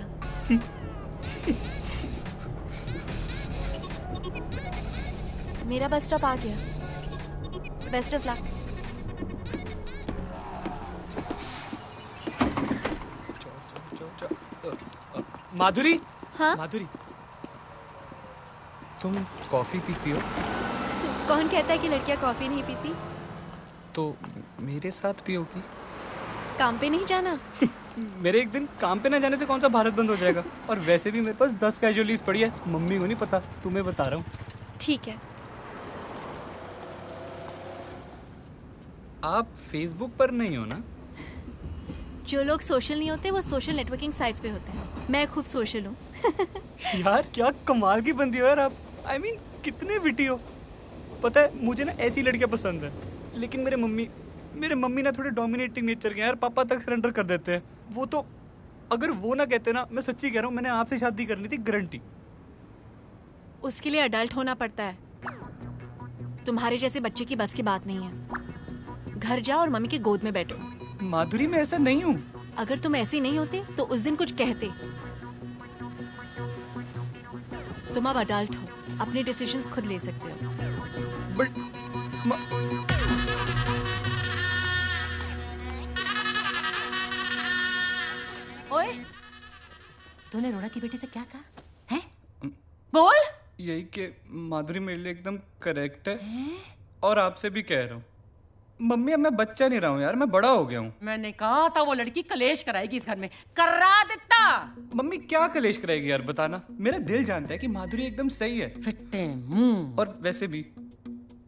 मेरा बस स्टॉप आ गया, बेस्ट ऑफ लक। माधुरी। हाँ? माधुरी, तुम कॉफी पीती हो? कौन कहता है कि लड़कियां कॉफी नहीं पीती? तो मेरे साथ पियोगी? काम पे नहीं जाना? मेरे एक दिन काम पे ना जाने से कौन सा भारत बंद हो जाएगा? और वैसे भी मेरे पास 10 कैजुअल पड़ी है, मम्मी को नहीं पता, तुम्हें बता रहा हूँ। ठीक है। आप फेसबुक पर नहीं हो ना? जो लोग सोशल नहीं होते वो सोशल नेटवर्किंग साइट्स पे होते हैं। मैं खूब सोशल हूँ। यार क्या कमाल की बंदी हो यार आप। I mean, कितने विटी हो। पता है मुझे ना ऐसी लड़कियां पसंद है, लेकिन मेरे मम्मी ना थोड़े डोमिनेटिंग नेचर के यार, पापा तक सरेंडर कर देते हैं। वो तो अगर वो ना कहते ना, मैं सच्ची कह रहा हूँ, मैंने आपसे शादी करनी थी गारंटी। उसके लिए अडल्ट होना पड़ता है। तुम्हारे जैसे बच्चे की बस की बात नहीं है। घर जाओ और मम्मी की गोद में बैठो। माधुरी मैं ऐसा नहीं हूँ। अगर तुम ऐसे नहीं होते तो उस दिन कुछ कहते। तुम अब अडल्ट हो, अपने डिसीजंस खुद ले सकते हो। बट ओए, तूने रोड़ा की बेटी से क्या कहा है? बोल। यही कि माधुरी मेरे लिए एकदम करेक्ट है, और आपसे भी कह रहा हूँ। मम्मी अब मैं बच्चा नहीं रहा हूँ यार, मैं बड़ा हो गया हूँ। मैंने कहा था वो लड़की कलेश कराएगी इस घर में, करा देता। मम्मी क्या कलेश कराएगी यार, बताना। मेरा दिल जानता है कि माधुरी एकदम सही है। फिट्टे मुंह। और वैसे भी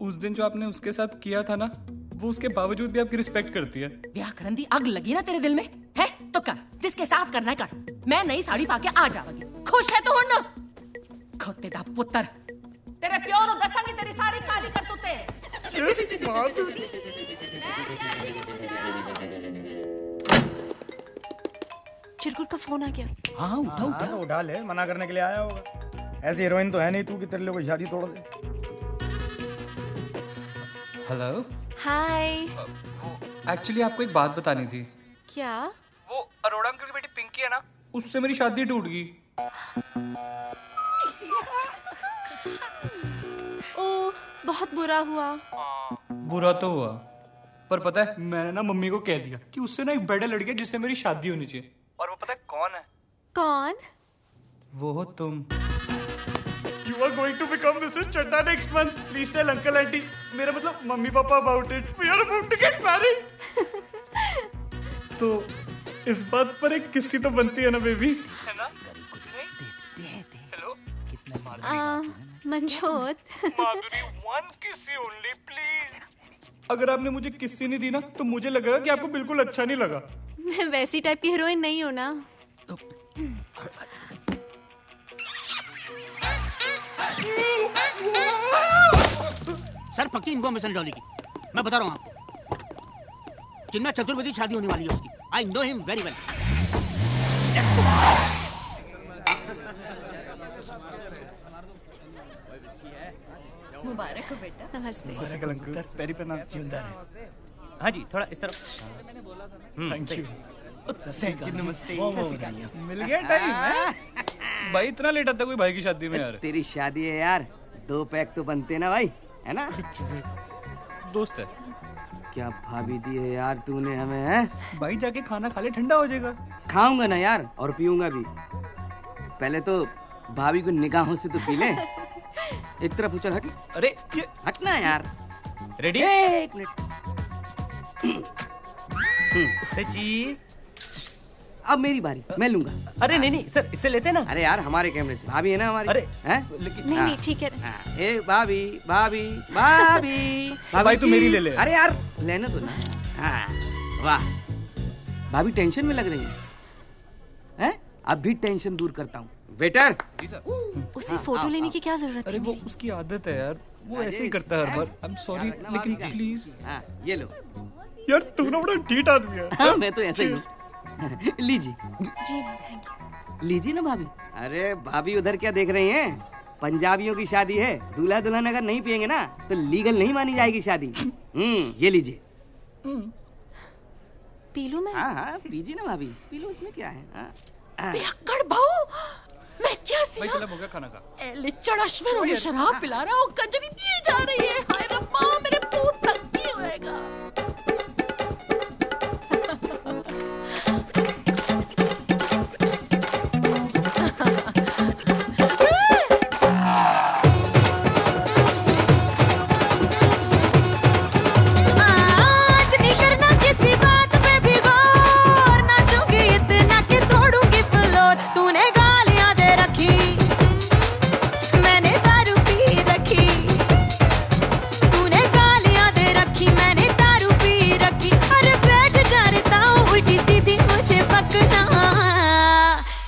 उस दिन जो आपने उसके साथ किया था ना, वो उसके बावजूद भी आपकी रिस्पेक्ट करती है। ब्याह करन दी आग लगी ना तेरे दिल में है तो कर, जिसके साथ करना है कर। मैं नई साड़ी पाके आ जाऊंगी, खुश है तो हुन? खोते दा पुत्र, तेरे प्यो नु दसांगी तेरी सारी काली करतूते। चिरकुट का फोन आ गया। हाँ उठा तो उठा ले, मना करने के लिए आया होगा। ऐसी हीरोइन तो है नहीं तू कि तेरे लिए कोई शादी तोड़ दे। हेलो। हाय। एक्चुअली आपको एक बात बतानी थी। क्या? वो अरोड़ा अंकल की बेटी पिंकी है ना, उससे मेरी शादी टूट गई। ओह, बहुत बुरा हुआ। बुरा तो हुआ, पर पता है मैंने ना मम्मी को कह दिया कि उससे ना एक बेटर लड़की है जिससे मेरी शादी होनी चाहिए। और वो पता है कौन है? कौन? वो हो तुम। You are going to become Mrs. Chadda next month. Please tell uncle auntie, मेरा मतलब mummy papa about it. We are about to get married. तो इस बात पर एक किस्सी तो बनती है ना बेबी, है ना? Hello Manjot. Madhuri, one kiss only, please. अगर आपने मुझे किस्सी नहीं दी ना, तो मुझे लगेगा कि आपको बिल्कुल अच्छा नहीं लगा। मैं वैसी टाइप की हीरोइन नहीं हूँ ना। सर पक्की इन्फॉर्मेशन डॉली की, मैं बता रहा हूँ आपको। चिन्मय चतुर्वेदी शादी होने वाली है उसकी। I know him very well. मुबारक हो बेटा। नमस्ते। पैरी प्रणाम। हाँ जी, थोड़ा इस तरफ। Thank you. नमस्ते। मिल गया टाइम है? भाई इतना लेट आता कोई भाई की शादी में यार? तेरी शादी है यार, 2 पैक तो बनते ना भाई, है ना? दोस्त है। क्या भाभी दी है यार तूने हमें, है? भाई जाके खाना खा ले, ठंडा हो जाएगा। खाऊंगा ना यार, और पीऊंगा भी। पहले तो भाभी को निगाहों से तो पी ले। एक तरफ उछल हट। अरे ये हटना यार। रेडी? एक मिनट। चीज। अब मेरी बारी, मैं लूंगा। अरे नहीं नहीं सर, इससे लेते ना। अरे यार हमारे कैमरे से, भाभी है ना हमारी। अरे हैं? नहीं नहीं ठीक है। ए भाभी भाभी भाभी भाई तू मेरी ले ले। अरे यार लेने दो ना। हाँ, वाह भाभी टेंशन में लग रही है। अब भी टेंशन दूर करता हूँ। वेटर उसे फोटो लेने की क्या जरूरत अरे है? वो उसकी आदत है यार, वो ऐसे ही करता है हर बार। आई एम सॉरी लेकिन प्लीज। ये लो यार तू ना बड़ा ढीठ आदमी है। हाँ, मैं तो ऐसे ही हूँ। लीजिए जी थैंक यू। लीजिए ना भाभी। अरे भाभी उधर क्या देख रही हैं? पंजाबियों की शादी है, दूल्हा दुल्हन अगर नहीं पियेंगे ना तो लीगल नहीं मानी जाएगी शादी। ये लीजिए। पी लूं मैं? हाँ हाँ पीजिए ना भाभी, पी लो, उसमें क्या है। पियक्कड़ बहू, मैं क्या भाई चला हो गया खाना का। लिच्चड़ अश्विन मुझे शराब पिला रहा है और कंजरी पिए जा रही है। हाय रब्बा, मेरे पूत तक नहीं होएगा।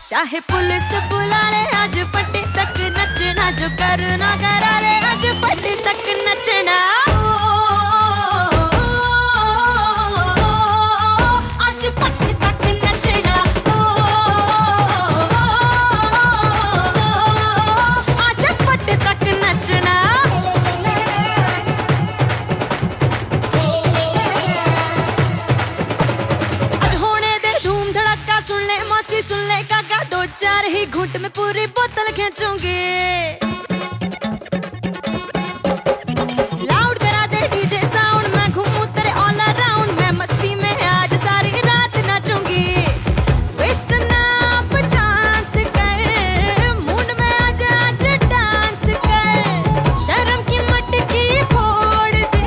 चाहे पुलिस बुला ले आज पट्टी तक नचना, जो करना करा ले आज पट्टी तक नचना। आज पट्टी तक नचना, आज पट्टी तक नचना। आज होने दे धूम धड़का, सुन ले मौसी सुन ले काका, दो चार ही घूंट में पूरी बोतल खींचूंगी। लाउड करा दे डीजे साउंड, मैं घूमूं तेरे ऑल अराउंड, मैं मस्ती में आज सारी रात नाचूंगी। वेस्ट ना आप चांस कर, मूड में आज आज डांस कर। शर्म की मटकी फोड़ दे,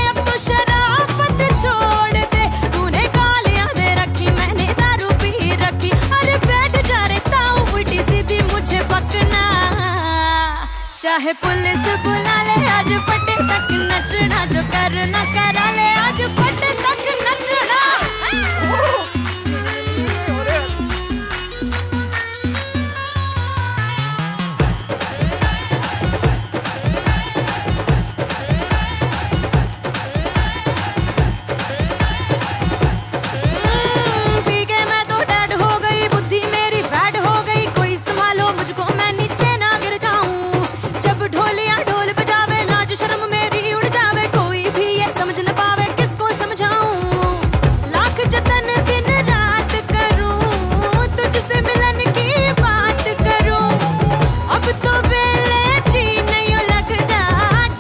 अब तो शराफत छोड़ दे। तूने गालियां दे रखी, मैंने दारू पी रखी। अरे बैठ जा रे ताऊ, उल्टी सीधी मुझे बकना। चाहे पुलिस बुला ले आज फटे तक नचना, जो करना करा ले आज फटे तक नचना। पी के मैं तो डेड हो गई, बुद्धि मेरी बैड हो गई। कोई संभालो मुझको, मैं नीचे ना गिर जाऊं। जब ढोलियां ढोल बजावे, लाज शर्म मेरी उड़ जावे। कोई भी ये समझ न पावे, किसको समझाऊं। लाख जतन दिन रात करूं, तुझसे मिलन की बात करूं। अब तो वेले जी नहीं लगता,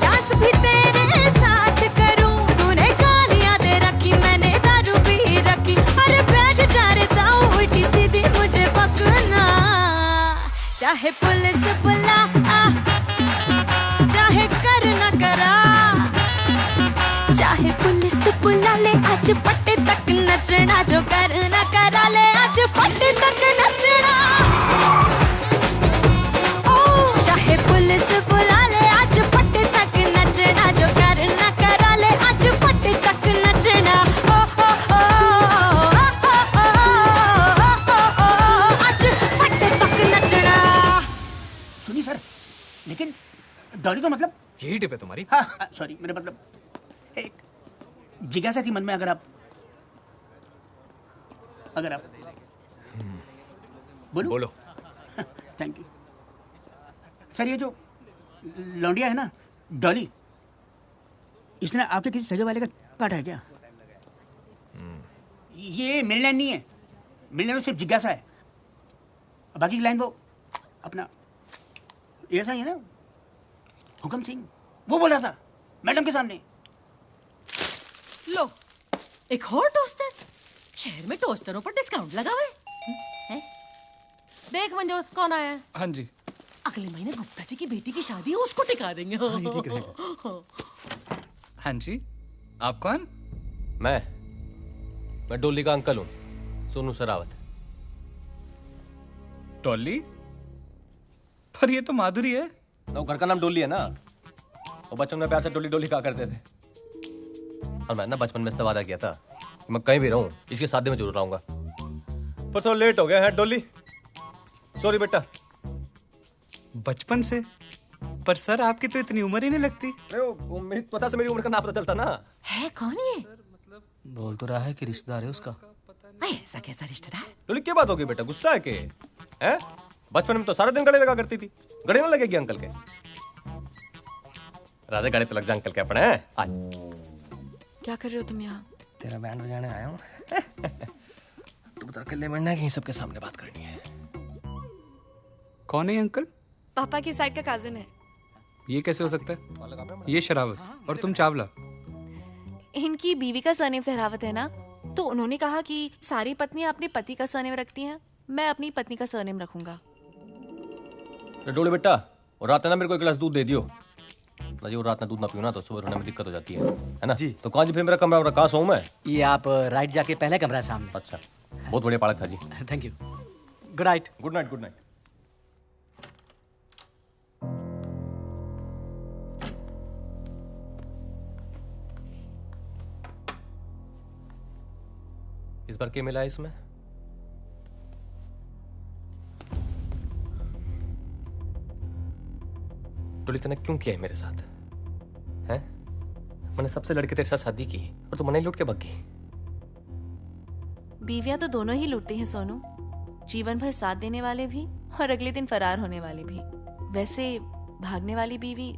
डांस भी तेरे साथ करूं। तूने गालियां दे रखी, मैंने दारू पी रखी। अरे बैठ जा रे ताऊ, उल्टी सीधी मुझे बकना। चाहे पुलिस बुला चाहे कर न करा, चाहे पुलिस बुला ले आज पट्टे तक नचना। जो करना करा ले आज पट्टे तक नचना। ओ चाहे पुलिस बुला ले आज पट्टे तक नचना। जो करना करा ले आज पट्टे तक नचना। ओ ओ ओ आज पट्टे तक नचना। सुनिए सर, लेकिन डॉली का मतलब यही टिप है तुम्हारी? हाँ सॉरी, मेरा मतलब एक जिज्ञासा थी मन में। अगर आप बोलो। Thank you sir. ये जो लौंडिया है ना डॉली, इसने आपके किसी सगे वाले का काटा है क्या? ये मिलना नहीं है, मिलने में सिर्फ जिज्ञासा है। बाकी की लाइन वो अपना ऐसा ही है ना, हुक्म सिंह वो बोल रहा था मैडम के सामने। लो एक और टोस्टर। शहर में टोस्टरों पर डिस्काउंट लगा हुआ है। देख मंजोत कौन आया है। हाँ जी। अगले महीने गुप्ता जी की बेटी की शादी है, उसको टिका देंगे। हाँ, ये ठीक रहेगा। हाँ जी, आप कौन? मैं डोली का अंकल हूँ, सोनू सरावत। डॉली? पर ये तो माधुरी है। तो घर का नाम डोली है ना। वो बचपन में प्यार से डोली डोली कहा करते थे। और मैं ना बचपन में इससे वादा किया था कि मैं कहीं भी रहूं इसके शादी में जरूर आऊंगा, पर थोड़ा लेट हो गया है डोली, सॉरी बेटा। बचपन से? पर सर आपकी तो इतनी उम्र ही नहीं लगती। वो मेरी त्वचा से मेरी उम्र का ना पता चलता ना। है कौन ये? बोल तो रहा है कि रिश्तेदार है उसका। ऐसा कैसा रिश्तेदार? डोली क्या बात होगी बेटा, गुस्सा है के? हैं? बचपन में तो सारा दिन गले लगा करती थी, गले ना लगेगी अंकल के? राजा गले तो लग जा अंकल के अपने। आज क्या कर रहे हो तुम यहाँ? तेरा बैंड बजाने आया हूँ। तू बता अकेले मरना है कि सबके सामने बात करनी है? कौन है अंकल? पापा की साइड का काजिन है। ये कैसे हो सकता है? ये शरावत और तुम चावला। इनकी बीवी का सरनेम सहरावत है ना, तो उन्होंने कहा कि सारी पत्नियां अपने पति का सरनेम रखती हैं, मैं अपनी पत्नी का सरनेम रखूंगा। डोले बेटा, और रात है ना मेरे को एक गिलास दूध दे दियो ना जी। और रात में दूध ना पियो ना तो सुबह उठने में दिक्कत हो जाती है ना जी। तो कौन जी फिर मेरा कमरा कहाँ सोऊं मैं? ये आप राइट जाके पहले कमरा सामने। अच्छा, बहुत बढ़िया पालक था जी। Thank you. Good night. Good night. Good night. इस बार क्या मिला है इसमें? डोली तूने क्यों किया है मेरे साथ? हैं? मैंने सबसे लड़के तेरे साथ शादी की और तू मने लूट के भाग गई। बीवियां तो दोनों ही लूटती हैं सोनू, जीवन भर साथ देने वाले भी और अगले दिन फरार होने वाले भी। वैसे भागने वाली बीवी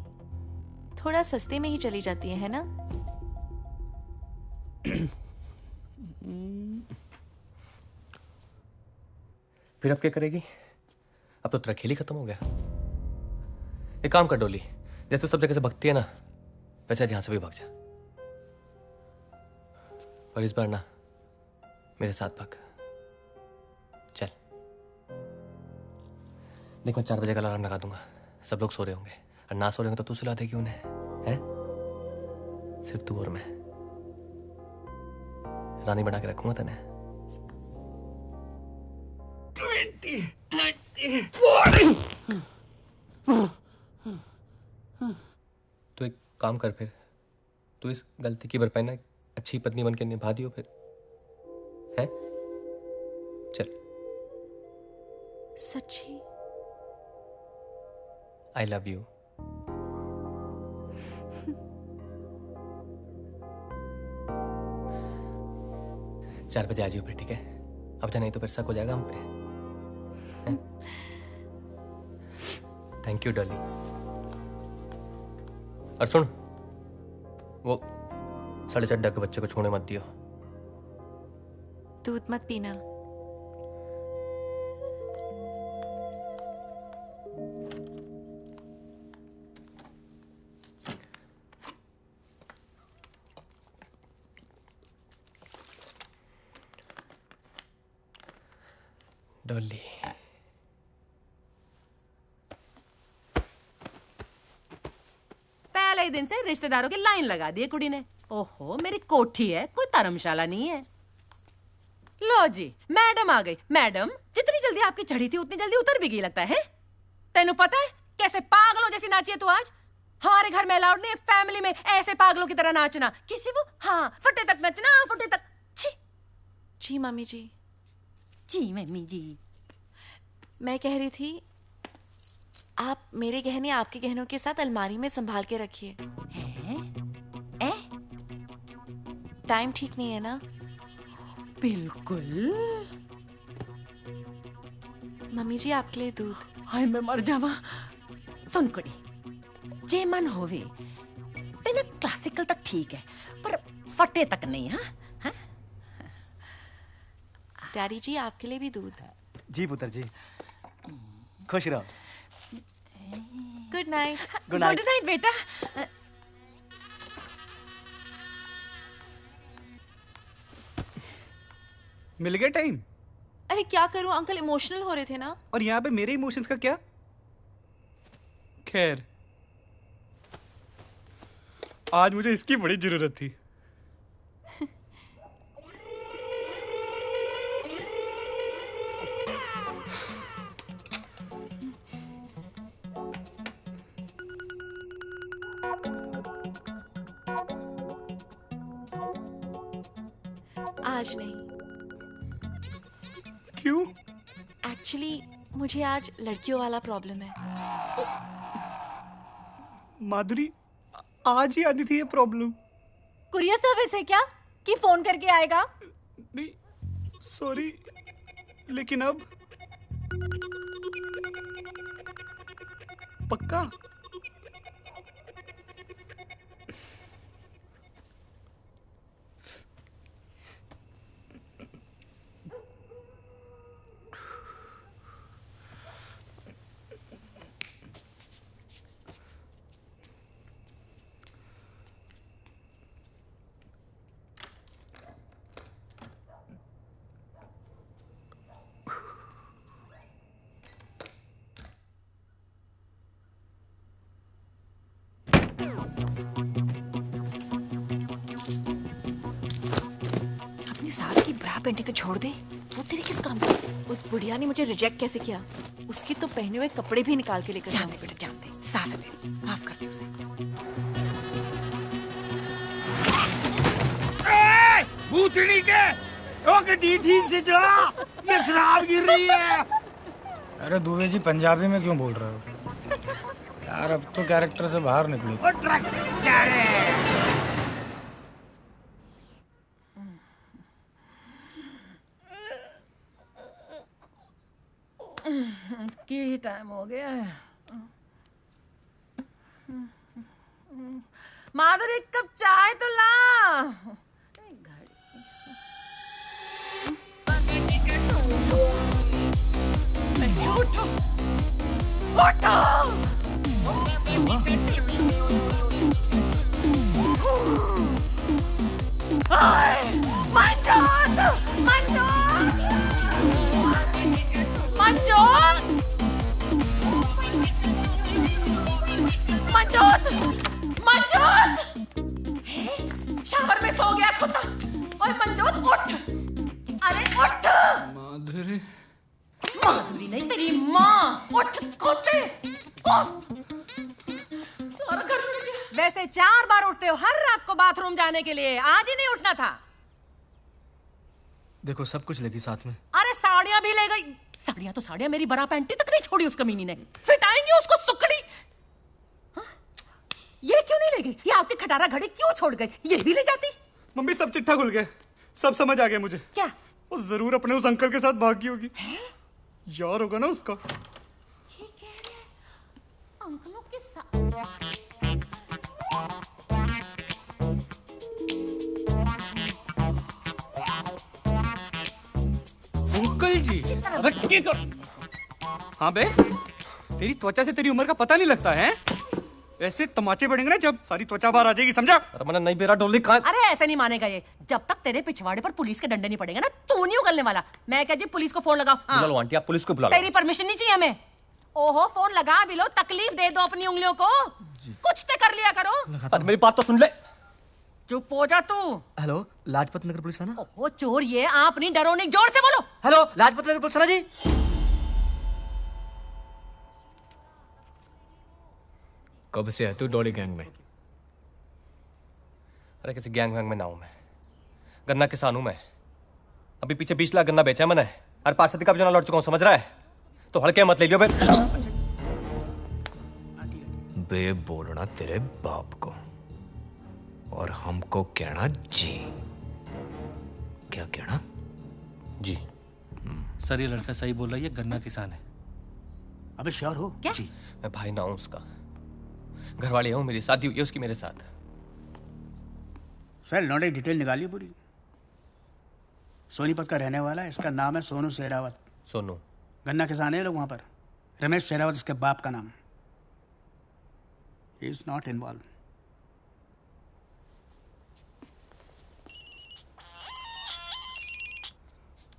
थोड़ा सस्ते में ही चली जाती है ना? फिर अब क्या करेगी? अब तो तेरा खेल ही खत्म हो गया। एक काम कर डोली, जैसे सब जगह से भगती है ना, वैसे जहां से भी भाग जा। और इस बार ना मेरे साथ भाग। चल देख, मैं 4 बजे का अलार्म लगा दूंगा, सब लोग सो रहे होंगे, और ना सो रहे होंगे तो तू सुला देगी उन्हें, हैं? सिर्फ तू और मैं। रानी बना के रखूंगा तने। 20, 30, 40। तो एक काम कर, फिर तू इस गलती की भरपाई ना अच्छी पत्नी बन के निभा दियो फिर, है? चल। सच्ची? I love you. चार बजे आ जाइयो फिर, ठीक है? अब जा, नहीं तो फिर शक हो जाएगा हम पे। Thank you Dolly. और सुन, वो 4.5 के बच्चे को छोड़ने मत दियो। दूध मत पीना। डॉली, पहले ही दिन से रिश्तेदारों की लाइन लगा दी है कुड़ी ने। ओहो, मेरी कोठी है, कोई धर्मशाला नहीं है। लो जी, मैडम आ गई। मैडम, जितनी जल्दी आपकी चढ़ी थी उतनी जल्दी उतर भी गई लगता है। तेनू पता है कैसे पागलों जैसी नाची है तू आज? हमारे घर में अलाउड नहीं है फैमिली में ऐसे पागलों की तरह नाचना। किसी वो हाँ फटे तक नचना, फटे तक। छी। जी मम्मी जी। जी मम्मी जी। मैं कह रही थी, आप मेरे गहने आपके गहनों के साथ अलमारी में संभाल के रखिए। टाइम ठीक नहीं है ना? बिल्कुल। मम्मी जी, आपके लिए दूध। हाय मैं मर जावा। सुन कुड़ी, जे मन होवे तेना क्लासिकल तक ठीक है, पर फटे तक नहीं। हाँ डैडी जी, आपके लिए भी दूध। जी पुत्र जी, खुश रहो। Good night. गुड नाइट बेटा। मिल गया टाइम? अरे क्या करूं अंकल, इमोशनल हो रहे थे ना। और यहाँ पे मेरे इमोशंस का क्या? खैर, आज मुझे इसकी बड़ी जरूरत थी। आज नहीं। क्यों? एक्चुअली मुझे आज लड़कियों वाला प्रॉब्लम है। माधुरी, आज ही आनी थी ये प्रॉब्लम। कुरियर सर्विस है क्या कि फोन करके आएगा? नहीं, सॉरी, लेकिन अब पक्का? पेंटी तो छोड़ दे, वो तेरे किस काम की? उस बुढ़िया ने मुझे रिजेक्ट कैसे किया? उसकी तो पहने हुए कपड़े भी निकाल के लेकर जानते बेटा, जानते, सास दे, माफ कर दे उसे। भूतनी के ओके डी ठीक से चला, ये शराब गिर रही है। अरे दुबे जी, पंजाबी में क्यों बोल रहे हो यार? अब तो कैरेक्टर से बाहर निकलो। की टाइम हो गया है। माधुरी, एक कप चाय तो ला। उठो, उठो। मंजूर, मंजूर, मंजूर, मंजूर, मंजूर। शावर में सो गया कुत्ता। ओए मंजूर, उठ, अरे उठ। माधुरी, माधुरी नहीं, तेरी माँ। उठ कुत्ते। सारा घर उड़ गया। वैसे 4 बार उठते हो हर रात को बाथरूम जाने के लिए, आज ही नहीं उठना था। देखो, सब कुछ लेगी साथ में। अरे साड़ियां भी ले गई। साड़ियां तो साड़ियां, मेरी बरा पैंटी तक नहीं छोड़ी उस कमीनी ने। फिट आएंगी उसको सुकड़ी। हाँ? ये क्यों नहीं ले गई? ये आपकी खटारा घड़ी क्यों छोड़ गई? ये भी ले जाती। मम्मी, सब चिट्ठा खुल गया, सब समझ आ गया मुझे। क्या? वो जरूर अपने उस अंकल के साथ भागी होगी। यार होगा ना उसका। ये कह रहे हैं अंकलों के साथ। अंकल जी, अरे क्या कर? हाँ बे, तेरी त्वचा से तेरी उम्र का पता नहीं लगता है। ऐसे तमाचे पड़ेंगे ना जब सारी त्वचा बाहर आ जाएगी, समझा? मैंने नहीं बेरा डोली कहाँ? अरे ऐसे नहीं मानेगा ये। जब तक तेरे पिछवाड़े पर पुलिस के डंडे नहीं पड़ेगा ना, तू नहीं उगलने वाला। मैं क्या जी, पुलिस को फोन लगाओ? बुला लो आंटी, आप पुलिस को बुला लो। तेरी परमिशन नहीं चाहिए हमें। ओहो, फोन लगा भी लो, तकलीफ दे दो अपनी उंगलियों को। कुछ तो कर लिया करो। मेरी बात तो सुन ले। चुप हो जा तू। हेलो, लाजपत नगर पुलिस थाना। ओहो चोर, ये आप नहीं, डरो नहीं, जोर से बोलो। हेलो, लाजपत नगर पुलिस थाना जी। कब से है तू डॉली गैंग में? अरे किसी गैंग वैंग में ना हूं मैं, गन्ना किसान हूं मैं। अभी पीछे 20 लाख गन्ना बेचा है मैंने, और 5 सदी का भी जना लौट चुका हूं, समझ रहा है? तो हड़के मत ले लियो बे। बे बोलना तेरे बाप को, और हमको कहना जी। क्या कहना? जी। सर, ये लड़का सही बोल रहा है, ये गन्ना किसान है। अबे श्योर हो? क्या? जी, मैं भाई ना हूं उसका, घर वाले हूं, मेरी शादी हुई है उसकी मेरे साथ। सर, लौंडे डिटेल निकालिए पूरी। सोनीपत का रहने वाला है, इसका नाम है सोनू शेरावत। सोनू? गन्ना किसान है लोग वहां पर। रमेश शेरावत इसके बाप का नाम। He is not involve.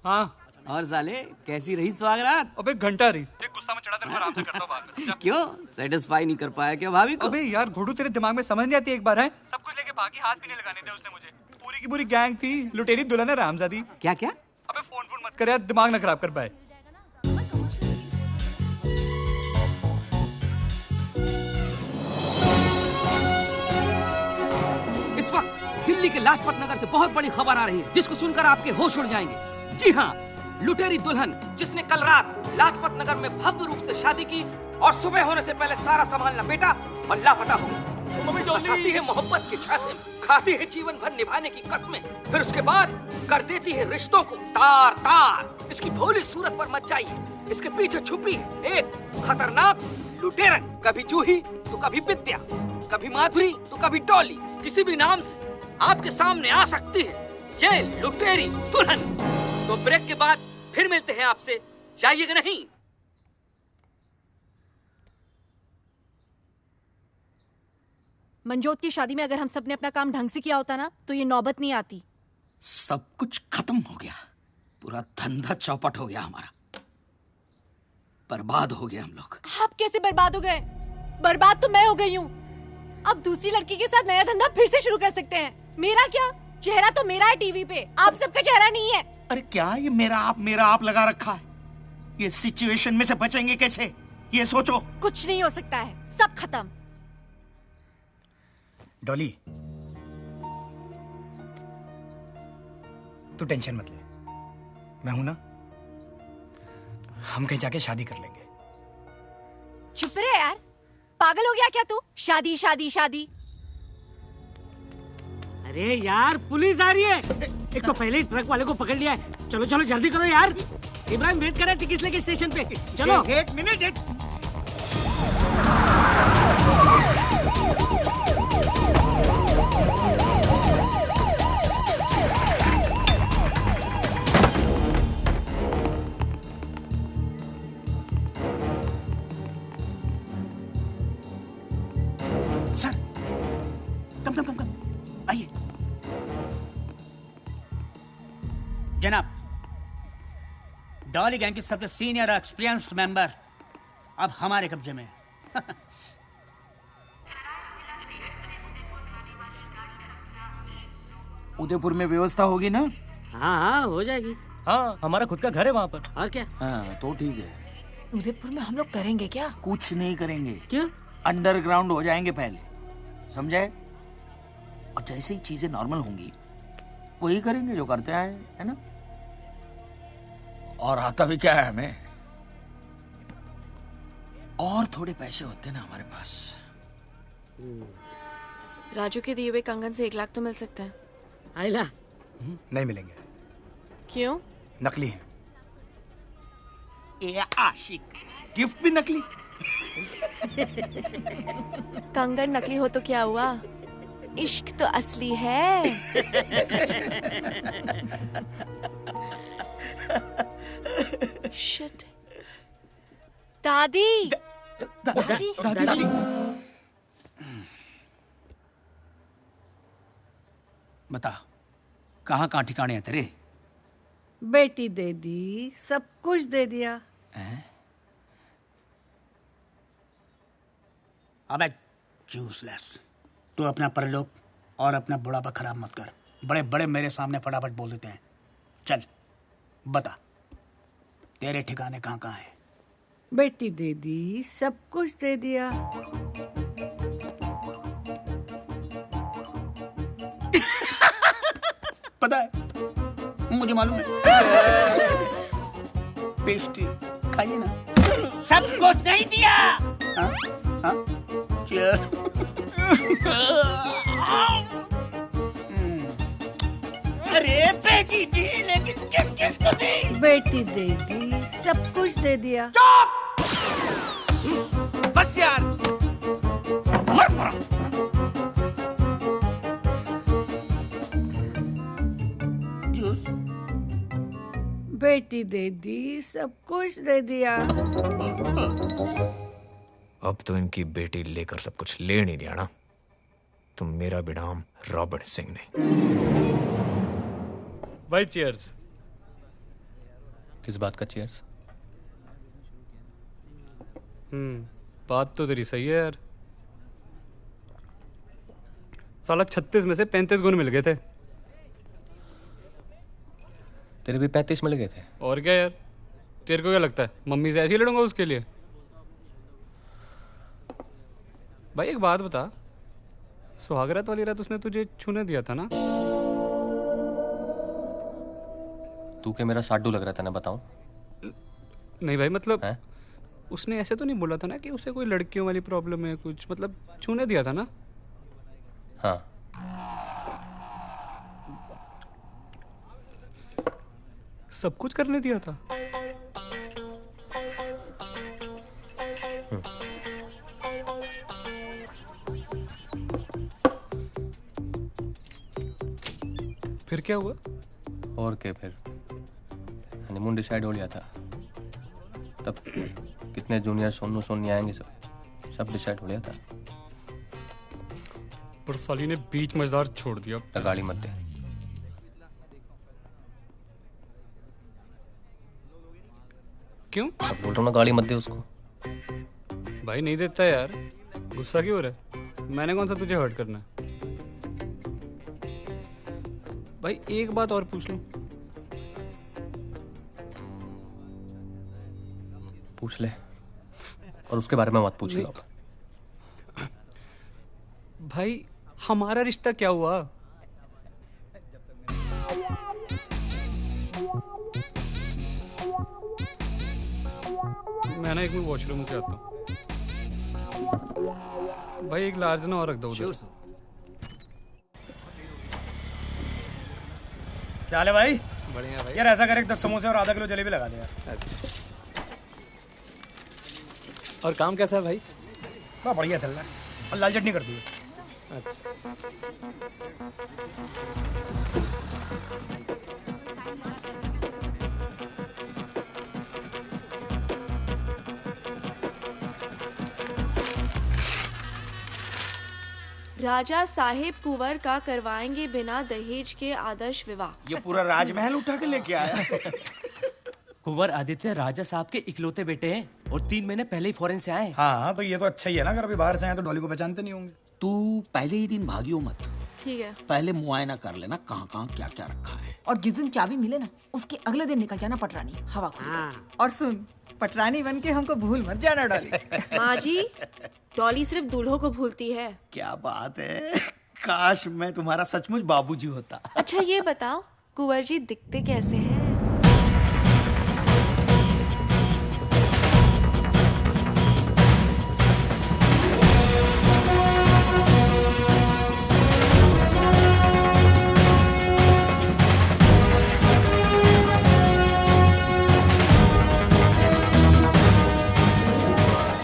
हाँ। और साले, कैसी रही स्वागरात? अबे घंटा रही। एक गुस्सा में चढ़ा, तेरे को आराम से करता हूँ बाद में, समझा? क्यों? सेटिस्फाई नहीं कर पाया क्या भाभी को? अबे यार घोड़ू, तेरे दिमाग में समझ नहीं आती एक बार है? सब कुछ लेके भागी, हाथ भी नहीं लगाने दिया उसने मुझे। पूरी की पूरी गैंग थी, लुटेरी दुल्हन है रामजादी। क्या क्या? अबे फोन मत कर यार, दिमाग ना खराब कर पाए। इस वक्त दिल्ली के लाजपत नगर से बहुत बड़ी खबर आ रही है जिसको सुनकर आपके होश उड़ जाएंगे। जी हाँ, लुटेरी दुल्हन जिसने कल रात लाजपत नगर में भव्य रूप से शादी की और सुबह होने से पहले सारा सामान लपेटा और लापता हो गई। फंसाती है मोहब्बत के छाते में, खाती है जीवन भर निभाने की कस्में, फिर उसके बाद कर देती है रिश्तों को तार तार। इसकी भोली सूरत पर मत जाइए, इसके पीछे छुपी है एक खतरनाक लुटेरन। कभी जूही तो कभी विद्या, कभी माधुरी तो कभी डॉली, किसी भी नाम से आपके सामने आ सकती है ये लुटेरी दुल्हन। तो ब्रेक के बाद फिर मिलते हैं आपसे, जाइएगा नहीं। मंजोत की शादी में अगर हम सब ने अपना काम ढंग से किया होता ना तो ये नौबत नहीं आती। सब कुछ खत्म हो गया, पूरा धंधा चौपट हो गया हमारा, बर्बाद हो गए हम लोग। आप कैसे बर्बाद हो गए? बर्बाद तो मैं हो गई हूँ। अब दूसरी लड़की के साथ नया धंधा फिर से शुरू कर सकते हैं। मेरा क्या, चेहरा तो मेरा है टीवी पे, आप सबका चेहरा नहीं है। अरे क्या ये मेरा आप लगा रखा है? ये सिचुएशन में से बचेंगे कैसे, ये सोचो। कुछ नहीं हो सकता है, सब खत्म। डॉली, तू टेंशन मत ले, मैं हूं ना, हम कहीं जाके शादी कर लेंगे। चुप रहे यार, पागल हो गया क्या तू? शादी शादी शादी। अरे यार पुलिस आ रही है। एक तो पहले ही ट्रक वाले को पकड़ लिया है। चलो चलो जल्दी करो यार, इब्राहिम वेट कर रहा है टिकट लेके स्टेशन पे। चलो एक मिनट। सर कम आइए। जनाब, डॉली गैंग के सबसे सीनियर एक्सपीरियंस्ड मेंबर अब हमारे कब्जे में है। उदयपुर में व्यवस्था होगी ना? हाँ हो जाएगी। हाँ, हमारा खुद का घर है वहाँ पर। और क्या? हाँ तो ठीक है। उदयपुर में हम लोग करेंगे क्या? कुछ नहीं करेंगे। क्यों? अंडरग्राउंड हो जाएंगे पहले, समझे? और जैसे ही चीजें नॉर्मल होंगी वही करेंगे जो करते आए, है ना? और आता भी क्या है हमें, और थोड़े पैसे होते ना हमारे पास। राजू के दिए हुए कंगन से 1 लाख तो मिल सकता है। आइला नहीं मिलेंगे। क्यों? नकली है। ये आशिक, गिफ्ट भी नकली। कंगन नकली हो तो क्या हुआ, इश्क तो असली है। शिट। दादी दादी। बता, कहाँ ठिकाने है तेरे? बेटी दे दी, सब कुछ दे दिया। अबे यूजलेस, तू अपना परलोक और अपना बुढ़ापा खराब मत कर। बड़े बड़े मेरे सामने फटाफट बोल देते हैं। चल बता, तेरे ठिकाने कहाँ कहाँ है? बेटी दे दी, सब कुछ दे दिया। पता है, मुझे मालूम है। पेस्ट्री खाइए ना। सब कुछ नहीं दिया। हाँ? हाँ? चल। अरे बेटी दी, लेकिन किस किस को दी? बेटी दे दी, सब कुछ दे दिया। बस यार, मर मर। जूस। बेटी दे दी, सब कुछ दे दिया। अब तो इनकी बेटी लेकर सब कुछ ले नहीं लिया ना, तो मेरा भी नाम रॉबर्ट सिंह ने। भाई चीयर्स। किस बात का चीयर्स? बात तो तेरी सही है यार। साला 36 में से 35 गुण मिल गए थे। तेरे भी 35 मिल गए थे। और क्या यार, तेरे को क्या लगता है मम्मी से ऐसे ही लड़ूंगा उसके लिए? भाई एक बात बता, सुहागरात वाली रात उसने तुझे छूने दिया था ना? तू क्या मेरा साडू लग रहा था ना, बताऊं? नहीं भाई, मतलब उसने ऐसे तो नहीं बोला था ना कि उसे कोई लड़कियों वाली प्रॉब्लम है कुछ, मतलब छूने दिया था ना? हाँ। सब कुछ करने दिया था? फिर क्या हुआ? और क्या, फिर हनीमून डिसाइड हो लिया था। तब कितने जूनियर सोनू सोनी आएंगे, सब डिसाइड हो लिया था। पर साली ने बीच मजेदार छोड़ दिया। गाली मत दे। क्यों? अब बोल रहा हूँ ना, गाली मत दे उसको। भाई नहीं देता यार, गुस्सा क्यों हो रहा है? मैंने कौन सा तुझे हर्ट करना है? भाई एक बात और पूछ लूं? पूछ ले, और उसके बारे में मत पूछ लो। भाई हमारा रिश्ता क्या हुआ? मैं ना एक मिनट वॉशरूम में आता हूँ। भाई एक लार्ज ना और रख दो उधर। क्या हाल है भाई? बढ़िया भाई। यार ऐसा कर, 10 समोसे और आधा किलो जलेबी लगा दे यार। अच्छा। और काम कैसा है भाई? बड़ा बढ़िया चल रहा है, और लाल चटनी कर दी। अच्छा। राजा साहेब कुंवर का करवाएंगे बिना दहेज के आदर्श विवाह। ये पूरा राजमहल उठा के लेके आया। कुंवर आदित्य राजा साहब के इकलौते बेटे हैं और 3 महीने पहले ही फॉरेन से आए। हाँ तो ये तो अच्छा ही है ना, अगर अभी बाहर से आए तो डॉली को पहचानते नहीं होंगे। तू पहले ही दिन भागियो मत। ठीक है। पहले मुआयना कर लेना कहाँ कहाँ क्या क्या रखा है। और जिस दिन चाबी मिले ना, उसके अगले दिन निकल जाना पटरानी हवा खोल। और सुन, पटरानी बन के हमको भूल मत जाना डॉली। माँ जी, डॉली सिर्फ दूल्हों को भूलती है। क्या बात है, काश मैं तुम्हारा सचमुच बाबूजी होता। अच्छा ये बताओ, कुंवर जी दिखते कैसे हैं?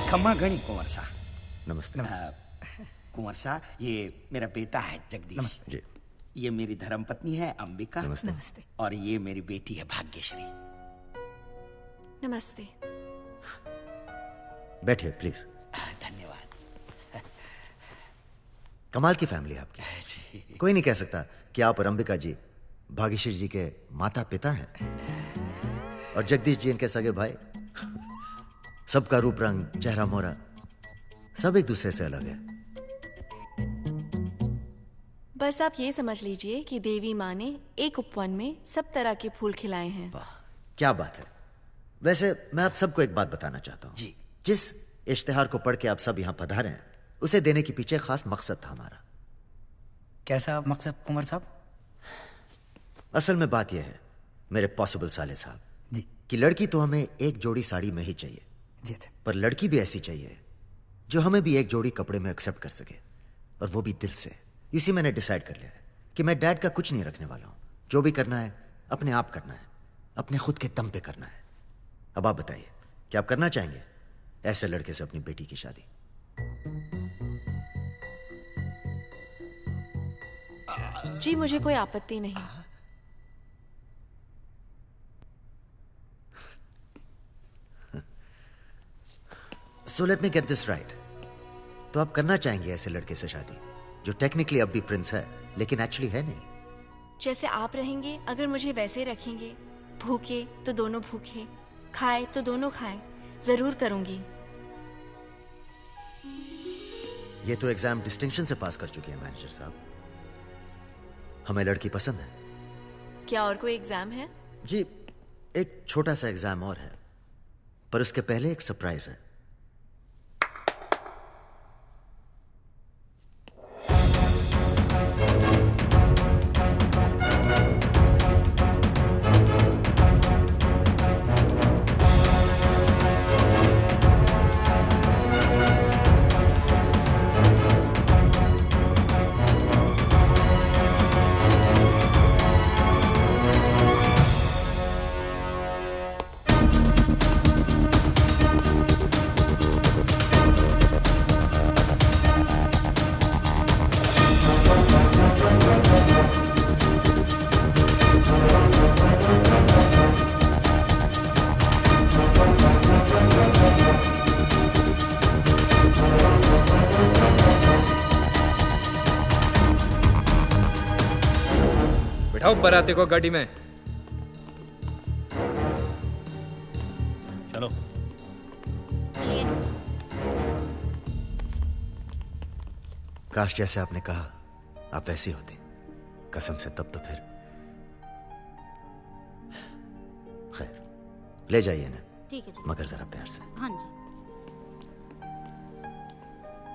खम्मा गणी कुंवर सा। नमस्ते। कुंवर सा, ये मेरा बेटा है जगदीश जी। ये मेरी धर्मपत्नी है अंबिका। नमस्ते। नमस्ते। और ये मेरी बेटी है भाग्यश्री। नमस्ते। बैठिए प्लीज। धन्यवाद। कमाल की फैमिली है आपकी। कोई नहीं कह सकता कि आप और अंबिका जी भाग्यश्री जी के माता पिता हैं, और जगदीश जी इनके सगे भाई। सबका रूप रंग, चेहरा मोहरा सब एक दूसरे से अलग है। बस आप ये समझ लीजिए कि देवी माँ ने एक उपवन में सब तरह के फूल खिलाए हैं। वाह क्या बात है। वैसे मैं आप सबको एक बात बताना चाहता हूँ। जिस इश्तिहार को पढ़ के आप सब यहाँ पधारे हैं, उसे देने के पीछे खास मकसद था हमारा। कैसा मकसद कुंवर साहब? असल में बात यह है मेरे पॉसिबल साले साहब जी, कि लड़की तो हमें एक जोड़ी साड़ी में ही चाहिए जी, पर लड़की भी ऐसी चाहिए जो हमें भी एक जोड़ी कपड़े में एक्सेप्ट कर सके, और वो भी दिल से। इसी मैंने डिसाइड कर लिया है कि मैं डैड का कुछ नहीं रखने वाला हूं। जो भी करना है अपने आप करना है, अपने खुद के दम पे करना है। अब आप बताइए, क्या आप करना चाहेंगे ऐसे लड़के से अपनी बेटी की शादी? जी मुझे कोई आपत्ति नहीं। So let me get this right. तो आप करना चाहेंगे ऐसे लड़के से शादी जो टेक्निकली अब भी प्रिंस है लेकिन एक्चुअली है नहीं? जैसे आप रहेंगे, अगर मुझे वैसे रखेंगे, भूखे तो दोनों भूखे, खाए तो दोनों खाएं, जरूर करूंगी। ये तो एग्जाम डिस्टिंक्शन से पास कर चुकी है मैनेजर साहब। हमें लड़की पसंद है। क्या और कोई एग्जाम है? जी एक छोटा सा एग्जाम और है, पर उसके पहले एक सरप्राइज है। बैठाओ बाराती को गाड़ी में। चलो। चलिए। काश जैसे आपने कहा आप वैसी होती, कसम से तब तो फिर। खैर ले जाइए ना। ठीक है जी। मगर जरा प्यार से। हाँ जी।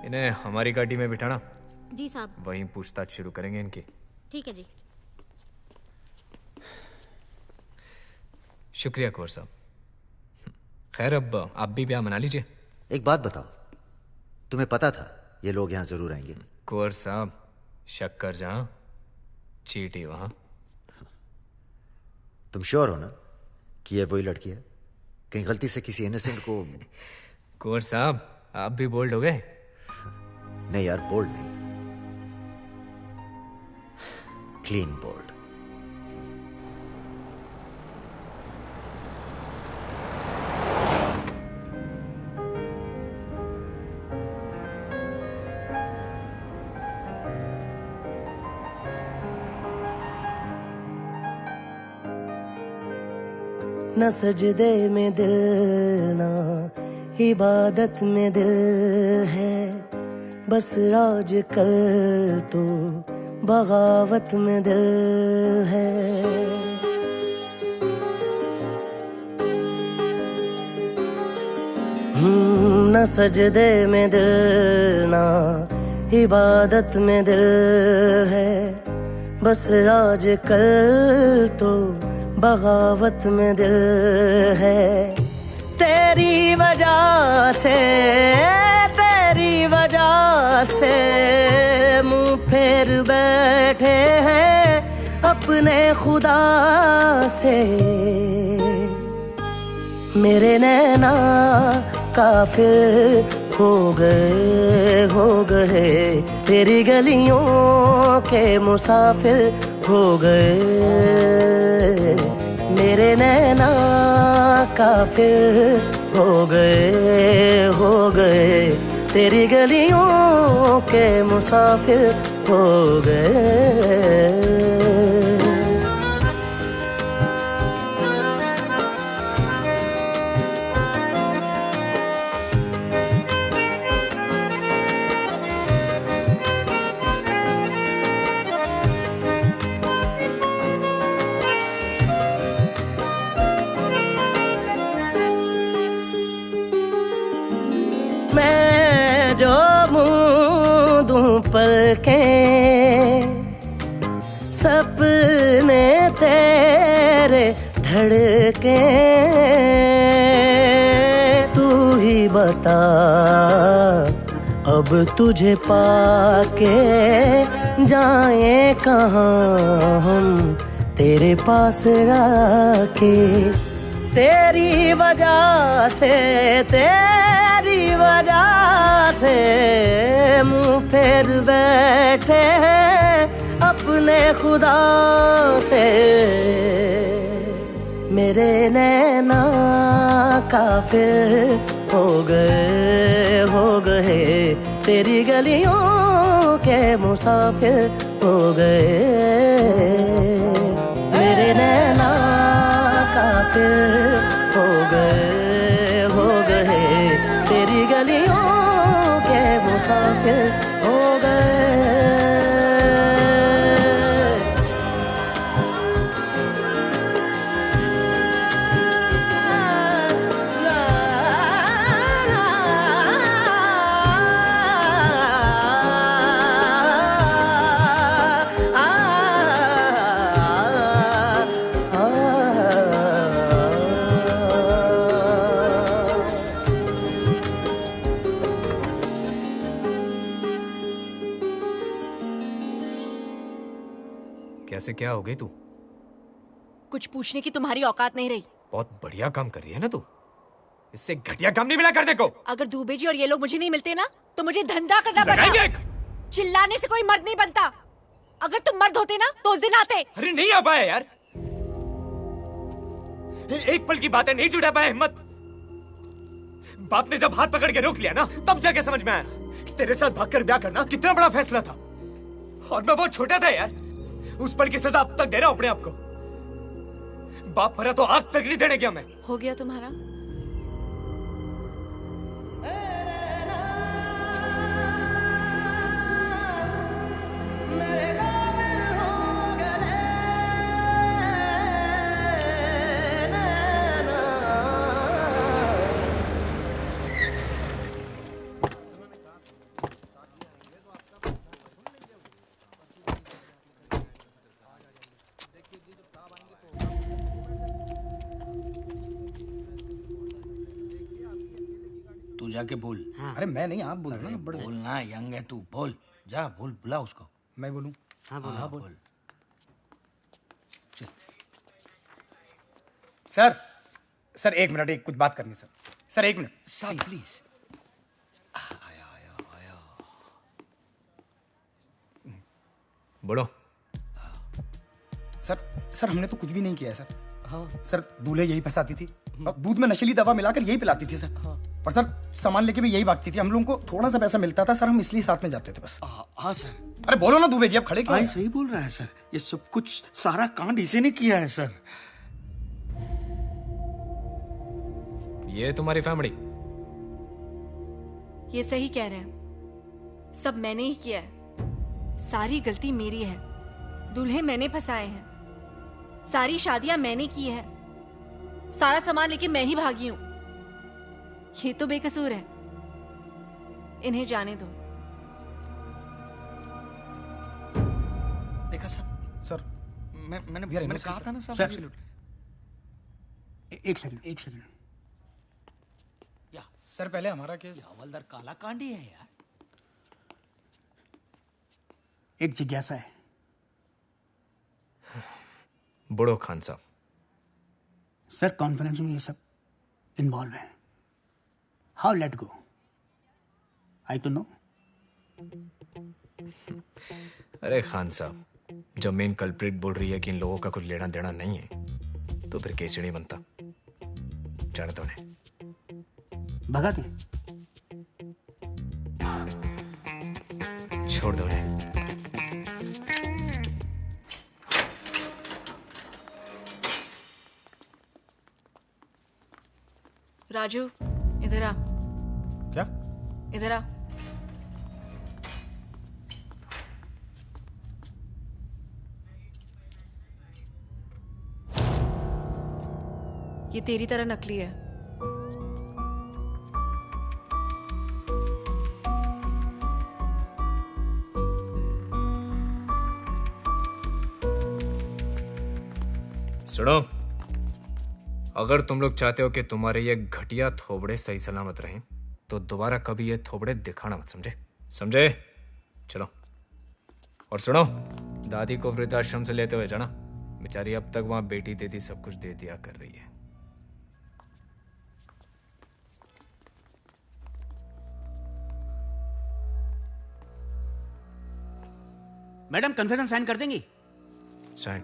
इन्हें हमारी गाड़ी में बिठाना। जी साहब। वहीं पूछताछ शुरू करेंगे इनकी। ठीक है जी। शुक्रिया कुंवर साहब। खैर अब आप भी ब्याह मना लीजिए। एक बात बताओ, तुम्हें पता था ये लोग यहाँ जरूर आएंगे? कुंवर साहब, शक्कर जहां चीटी वहां। तुम श्योर हो ना कि ये वही लड़की है? कहीं गलती से किसी इनोसेंट को। कुंवर साहब आप भी बोल्ड हो गए। नहीं यार, बोल्ड नहीं, क्लीन बोल्ड। न सजदे में दिल ना इबादत में दिल है, बस राज कल तो बगावत में दिल है। न सजदे में दिल ना इबादत में दिल है, बस राज कल तो बगावत में दिल है। तेरी वजह से मुंह फेर बैठे हैं अपने खुदा से। मेरे नैना काफिर हो गए तेरी गलियों के मुसाफिर हो गए। मेरे नैना काफिर हो गए तेरी गलियों के मुसाफिर हो गए। पलकें सपने तेरे धड़के, तू ही बता अब तुझे पाके जाएं कहाँ हम तेरे पास आके। तेरी वजह से मुंह फेर बैठे हैं अपने खुदा से। मेरे नैना काफिर हो गए तेरी गलियों के मुसाफिर हो गए। मेरे नैना काफिर हो गए तेरी गलियों के मुसाफिर हो गए। कैसे क्या हो गई तू? कुछ पूछने की तुम्हारी औकात नहीं रही। बहुत बढ़िया काम कर रही है ना तू, इससे घटिया काम नहीं मिला करने को। अगर दूबे जी और ये लोग मुझे नहीं मिलते ना तो मुझे धंधा करना पड़ता। चिल्लाने से कोई मर्द नहीं बनता। अगर तुम मर्द होते ना तो उस दिन आते। अरे नहीं आ पाया यार, एक पल की बात है, नहीं जुटा पाया हिम्मत। बाप ने जब हाथ पकड़ के रोक लिया ना तब जाके समझ में आया कि तेरे साथ भागकर ब्याह करना कितना बड़ा फैसला था। और मैं बहुत छोटा था यार, उस पल की सजा अब तक दे रहा हूं अपने आप को। बाप मरा तो आग तक नहीं देने गया मैं। हो गया तुम्हारा? तू जाके बोल। हाँ। अरे मैं नहीं, आप बोल रहे हैं। बोलना, यंग है तू, बोल जा, बोल, बुला उसको। मैं बोलूं? हाँ बोल, बोल। सर एक मिनट, एक कुछ बात करनी सर एक मिनट सर प्लीज। बोलो। सर हमने तो कुछ भी नहीं किया है सर। हाँ। सर दूल्हे यही फंसाती थी, दूध में नशीली दवा मिलाकर यही पिलाती थी सर। हाँ। और सर सामान लेके भी यही भागती थी। हम लोगों को थोड़ा सा पैसा मिलता था सर, हम इसलिए साथ में जाते थे बस। हाँ सर। अरे बोलो ना दुबे जी, आप खड़े क्यों हैं? सही बोल रहा है सर, ये सब कुछ सारा कांड इसी ने किया है सर। ये तुम्हारी फैमिली? ये सही कह रहे हैं, सब मैंने ही किया है। सारी गलती मेरी है। दूल्हे मैंने फंसाए हैं, सारी शादियां मैंने की है, सारा सामान लेके मैं ही भागी हूं। ये तो बेकसूर है, इन्हें जाने दो। देखा सर मैंने कहा था ना सर। एक सेकंड सर, पहले हमारा केस। हवलदार काला कांडी है यार। एक जिज्ञासा है। बड़ो खान साहब। सर कॉन्फ्रेंस में ये सब इन्वॉल्व है। How let go? आई तो नो। अरे खान साहब, जब मेन कल्प्रिट बोल रही है कि इन लोगों का कुछ लेना देना नहीं है, तो फिर केस नहीं बनता। जाने दो उन्हें। भगा दे। छोड़ दो उन्हें। राजू इधर आ। क्या? इधर आ। ये तेरी तरह नकली है। सुनो, अगर तुम लोग चाहते हो कि तुम्हारे ये घटिया थोबड़े सही सलामत रहें, तो दोबारा कभी ये थोबड़े दिखाना मत, समझे? चलो। और सुनो, दादी को वृद्धाश्रम से लेते हुए जाना। बेचारी अब तक वहां बेटी दीदी सब कुछ दे दिया कर रही है। मैडम कन्फेशन साइन कर देंगी? साइन।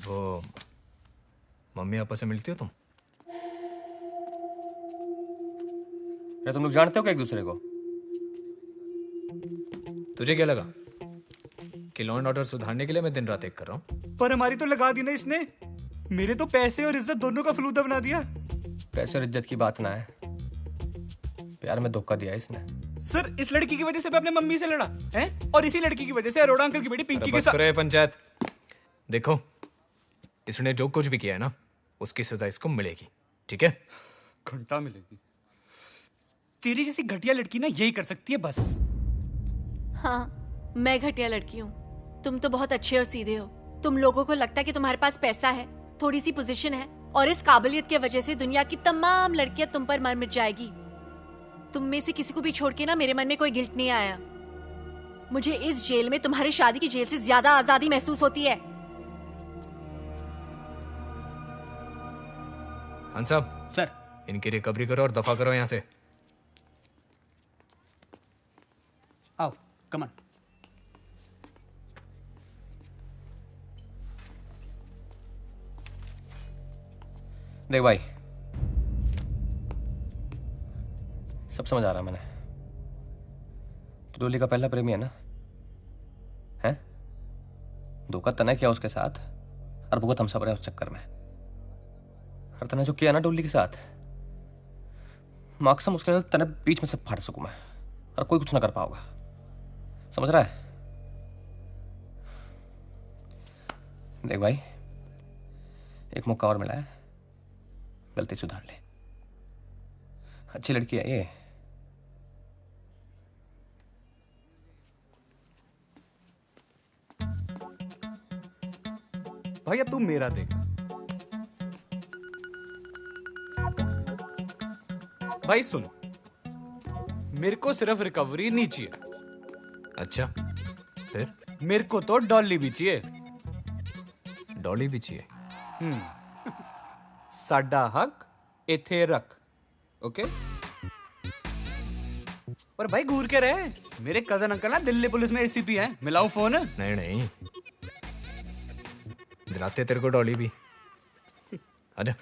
वो मम्मी पापा से मिलती हो तुम? क्या तुम लोग जानते हो क्या एक दूसरे को? तुझे क्या लगा कि लॉ एंड ऑर्डर सुधारने के लिए मैं दिन रात एक कर रहा हूँ? पर हमारी तो लगा दी ना इसने। मेरे तो पैसे और इज्जत दोनों का फलूदा बना दिया। पैसे और इज्जत की बात ना है, प्यार में धोखा दिया इसने। सर इस लड़की की वजह से मैं अपने मम्मी से लड़ा है, और इसी लड़की की वजह से अरोड़ा अंकल की बेटी पिंकी के साथ। पंचायत देखो, इसने जो कुछ भी किया है ना, उसकी सजा इसको मिलेगी, ठीक है? घंटा मिलेगी। तेरी जैसी घटिया लड़की ना यही कर सकती है बस। हाँ, मैं घटिया लड़की हूँ। तुम तो बहुत अच्छे और सीधे हो। तुम लोगों को लगता है कि तुम्हारे पास पैसा है, थोड़ी सी पोजीशन है, और इस काबिलियत की वजह से दुनिया की तमाम लड़कियां तुम पर मर मिट जाएगी। तुम में से किसी को भी छोड़ के ना मेरे मन में कोई गिल्ट नहीं आया। मुझे इस जेल में तुम्हारी शादी की जेल से ज्यादा आजादी महसूस होती है। खान साहब सर, इनकी रिकवरी करो और दफा करो यहाँ से। आओ, कम ऑन। देख भाई, सब समझ आ रहा मैंने। तो डोली का पहला प्रेमी है ना? हैं? धोखा तने किया उसके साथ और भुगत हम सब रहे उस चक्कर में। और तने जो किया ना डोली के साथ, माकसम उसके तने बीच में से फाड़ सकूं मैं और कोई कुछ ना कर पाओगा। समझ रहा है? देख भाई, एक मौका और मिला है, गलती सुधार ले। अच्छी लड़की है ये। भाई अब तू मेरा देख। भाई सुन, मेरे को सिर्फ रिकवरी नहीं चाहिए। अच्छा, फिर? मेरे को तो डॉली भी चाहिए। डॉली भी चाहिए? साडा हक इथे रख, ओके? पर भाई घूर के रहे, मेरे कजन अंकल ना दिल्ली पुलिस में एसीपी हैं। मिलाऊं फोन? नहीं नहीं, दिलाते तेरे को डॉली भी। आजा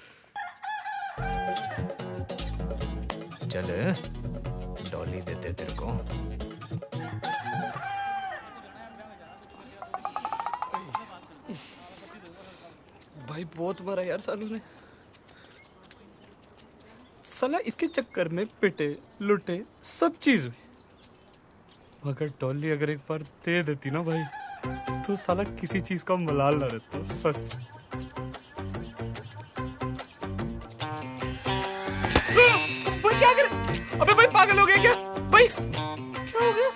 चल, डॉली देते तेरे को। भाई बहुत मरा यार सालू ने। साला इसके चक्कर में पिटे लुटे सब चीज हुई। मगर डॉली अगर एक बार दे देती ना भाई, तो साला किसी चीज का मलाल ना रहता। सच। भाई क्या कर? अबे भाई पागल हो गए क्या? भाई क्या हो गया?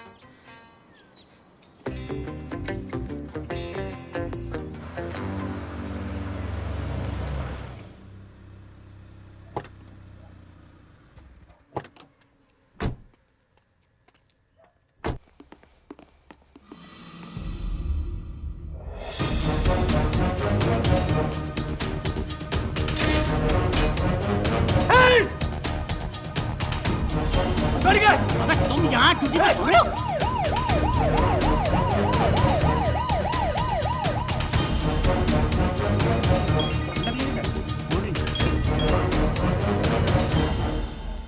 तुम यहाँ टूटी पे सो रहे हो?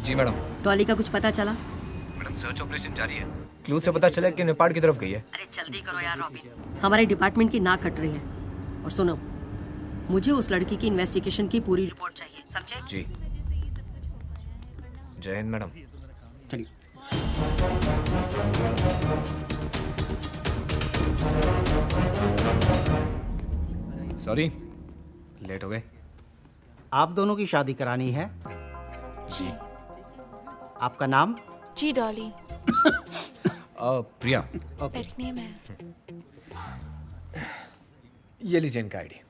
जी मैडम। डॉली का कुछ पता चला? मैडम सर्च ऑपरेशन जारी है। क्लू से पता चला कि नेपाल की तरफ गई है। अरे जल्दी करो यार रॉबिन, हमारे डिपार्टमेंट की नाक कट रही है। और सुनो, मुझे उस लड़की की इन्वेस्टिगेशन की पूरी रिपोर्ट चाहिए, समझे? जी। जय हिंद मैडम। चलिए। सॉरी, लेट हो गए। आप दोनों की शादी करानी है? जी। आपका नाम? जी डॉली। प्रिया। पेट नेम है। ये लीजिए इनका आईडी।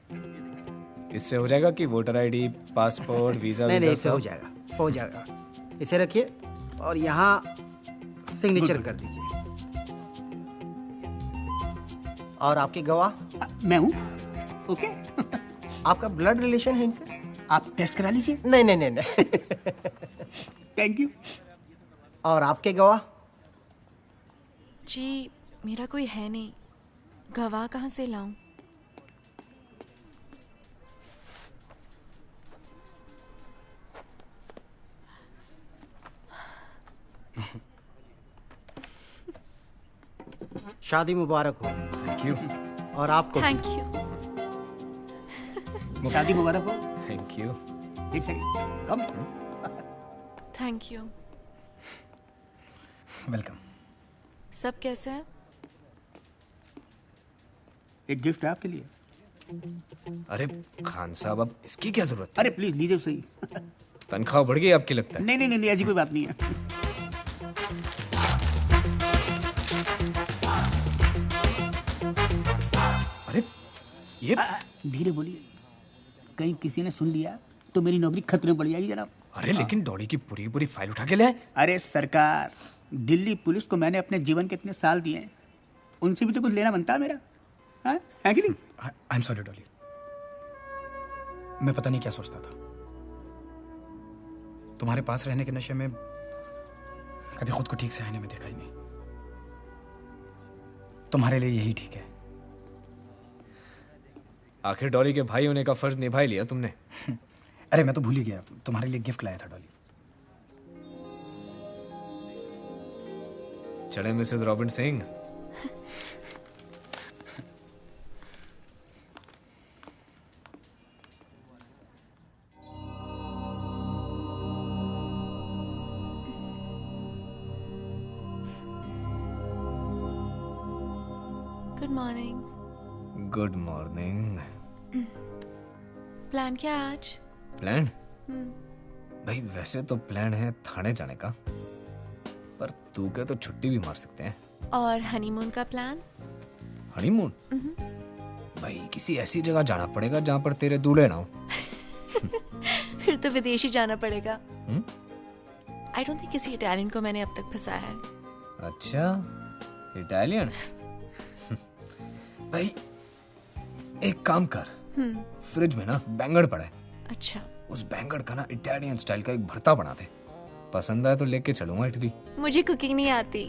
इससे हो जाएगा कि वोटर आईडी, पासपोर्ट, वीजा? नहीं, इससे हो जाएगा, हो जाएगा। इसे रखिए और यहाँ सिग्नेचर कर दीजिए। और आपके गवाह? मैं हूँ। ओके। आपका ब्लड रिलेशन है इनसे? आप टेस्ट करा लीजिए। नहीं नहीं नहीं नहीं। Thank you. और आपके गवाह? जी मेरा कोई है नहीं, गवाह कहाँ से लाऊं? शादी मुबारक हो। Thank you. और आपको? Thank you. शादी मुबारक हो। Thank you. एक second, come. Thank you. Welcome. सब कैसे हैं? एक गिफ्ट है आपके लिए। अरे खान साहब, अब इसकी क्या जरूरत? अरे प्लीज लीजिए सही। तनख्वाह बढ़ गई आपकी लगता है? नहीं नहीं नहीं, ऐसी कोई बात नहीं है। अरे ये धीरे बोलिए, कहीं किसी ने सुन लिया तो मेरी नौकरी खतरे में पड़ जाएगी जनाब। अरे लेकिन डॉली की पूरी पूरी फाइल उठा के ले आए। अरे सरकार, दिल्ली पुलिस को मैंने अपने जीवन के इतने साल दिए हैं, उनसे भी तो कुछ लेना बनता है मेरा, हाँ? है कि नहीं? आई एम सॉरी डॉली, मैं पता नहीं क्या सोचता था। तुम्हारे पास रहने के नशे में कभी खुद को ठीक से आईने में देखा ही नहीं। तुम्हारे लिए यही ठीक है। आखिर डॉली के भाई होने का फर्ज निभा ही लिया तुमने। अरे मैं तो भूल ही गया, तुम्हारे लिए गिफ्ट लाया था डॉली। चले Mrs robin Singh. Good morning. Good morning. Plan क्या है आज? प्लान? भाई वैसे तो प्लान है थाने जाने का, पर तू क्या तो छुट्टी भी मार सकते हैं। और हनीमून का प्लान? हनीमून? भाई किसी ऐसी जगह जाना पड़ेगा जहाँ पर तेरे दूल्हे ना हो। फिर तो विदेशी जाना पड़ेगा। आई डोंट थिंक किसी इटालियन को मैंने अब तक फंसाया है। अच्छा, इटालियन? भाई एक काम कर, फ्रिज में ना बैंगन पड़ा है। अच्छा। उस बैंगन का ना इटालियन स्टाइल का एक भरता बना दे, पसंद आए तो लेके चलूंगा इटली। मुझे कुकिंग नहीं आती।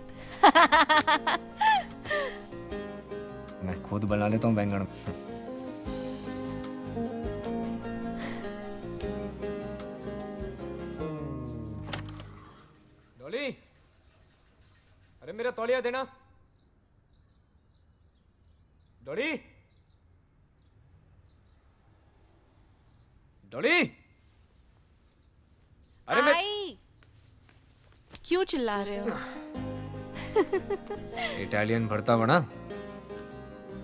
मैं खुद बना लेता हूँ बैंगन। डॉली, अरे मेरा तौलिया देना। डॉली, डॉली, अरे मैं क्यों चिल्ला रहे हो? इटालियन भरता बना।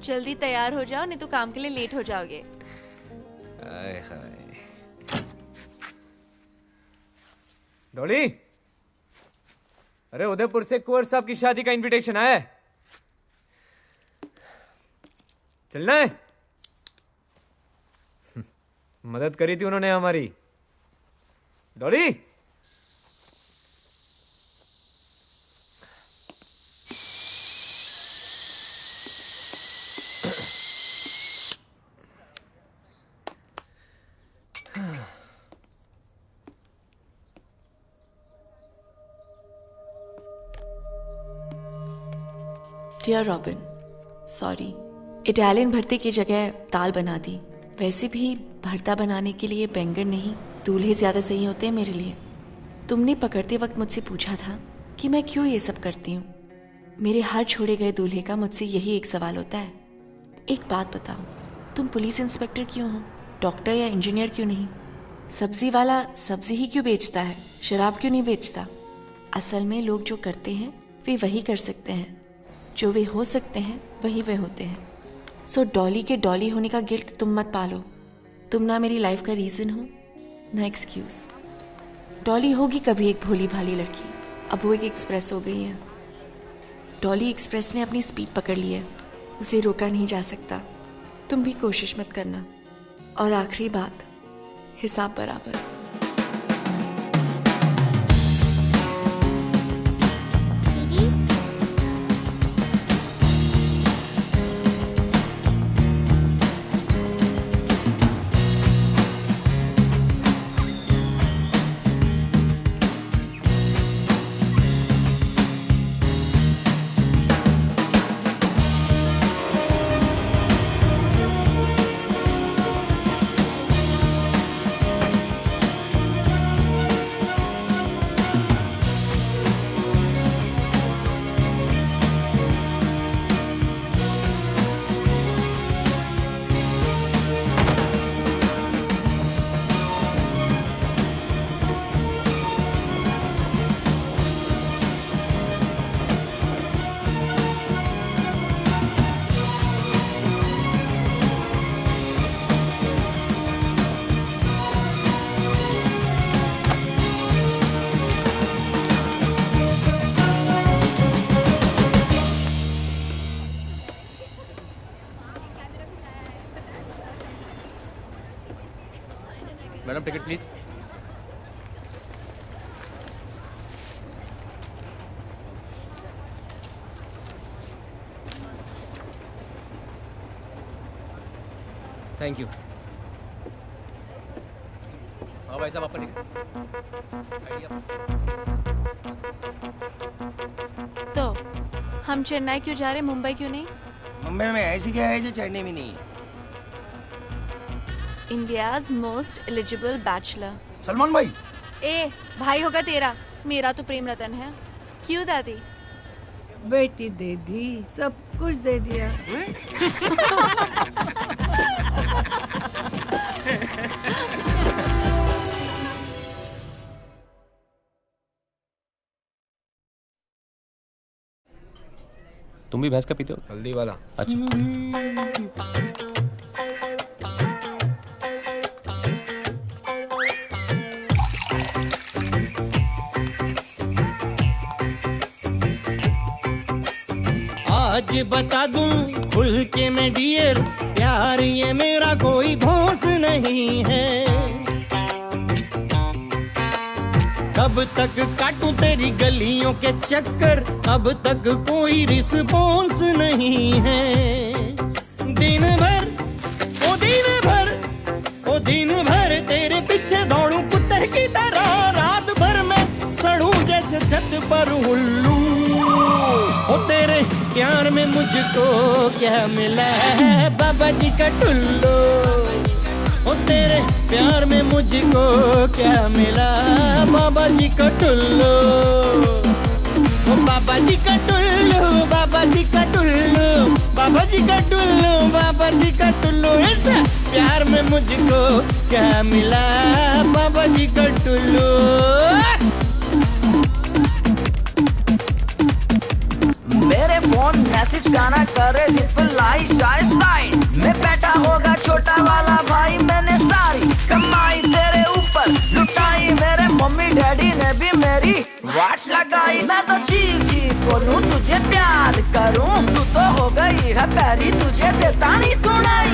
जल्दी तैयार हो जाओ, नहीं तो काम के लिए लेट हो जाओगे। आय हाय। डॉली, अरे उदयपुर से कुंवर साहब की शादी का इनविटेशन आया है, चलना है? मदद करी थी उन्होंने हमारी। Dolly, dear Robin, sorry, Italian भरते की जगह दाल बना दी। वैसे भी भरता बनाने के लिए बैंगन नहीं, दूल्हे ज्यादा सही होते हैं मेरे लिए। तुमने पकड़ते वक्त मुझसे पूछा था कि मैं क्यों ये सब करती हूँ। मेरे हर छोड़े गए दूल्हे का मुझसे यही एक सवाल होता है, एक बात बताओ, तुम पुलिस इंस्पेक्टर क्यों हो, डॉक्टर या इंजीनियर क्यों नहीं? सब्जी वाला सब्जी ही क्यों बेचता है, शराब क्यों नहीं बेचता? असल में लोग जो करते हैं वे वही कर सकते हैं, जो वे हो सकते हैं वही वे होते हैं। सो डॉली के डॉली होने का गिल्ट तुम मत पालो। तुम ना मेरी लाइफ का रीजन हो, ना एक्सक्यूज। डॉली होगी कभी एक भोली भाली लड़की, अब वो एक एक्सप्रेस हो गई है। डॉली एक्सप्रेस ने अपनी स्पीड पकड़ ली है, उसे रोका नहीं जा सकता। तुम भी कोशिश मत करना। और आखिरी बात, हिसाब बराबर। Madam ticket please. Thank you. हाँ भाई साहब, आपका टिकट। तो हम चेन्नई क्यों जा रहे, मुंबई क्यों नहीं? मुंबई में ऐसी क्या है जो चेन्नई में नहीं है? India's most eligible bachelor. Salman भाई। ए भाई होगा तेरा, मेरा तो प्रेम रतन है। क्यों दादी? बेटी दे दी, सब कुछ दे दिया। तुम भी भैंस का पीते हो? हल्दी वाला। अच्छा। आज बता दूं खुल के मैं डियर, प्यार ये मेरा कोई धोस नहीं है। कब तक काटूं तेरी गलियों के चक्कर, अब तक कोई रिस्पॉन्स नहीं है। दिन भर ओ दिन भर ओ दिन भर तेरे पीछे दौड़ूं कुत्ते की तरह, रात भर मैं सड़ूं जैसे छत पर उल्लू। ओ तेरे प्यार में मुझको क्या मिला है बाबा जी का टुल्लू। ओ तेरे प्यार में मुझको क्या मिला बाबा जी का टुल्लू। ओ बाबा जी का टुल्लू, बाबा जी का टुल्लू, बाबा जी का टुल्लू, बाबा जी का टुल्लू। इस प्यार में मुझको क्या मिला बाबा जी का टुल्लू। मेरे फोन मैसेज गाना करे रिप्लाई शाय साइड में बैठा होगा छोटा वाला भाई। मैंने सारी कमाई तेरे ऊपर लुटाई, मेरे मम्मी डैडी ने भी मेरी वाट लगाई। मैं तो चीख चीख बोलूं तुझे प्यार करूं, तू तो हो गई है पैरी, तुझे देता नहीं सुनाई।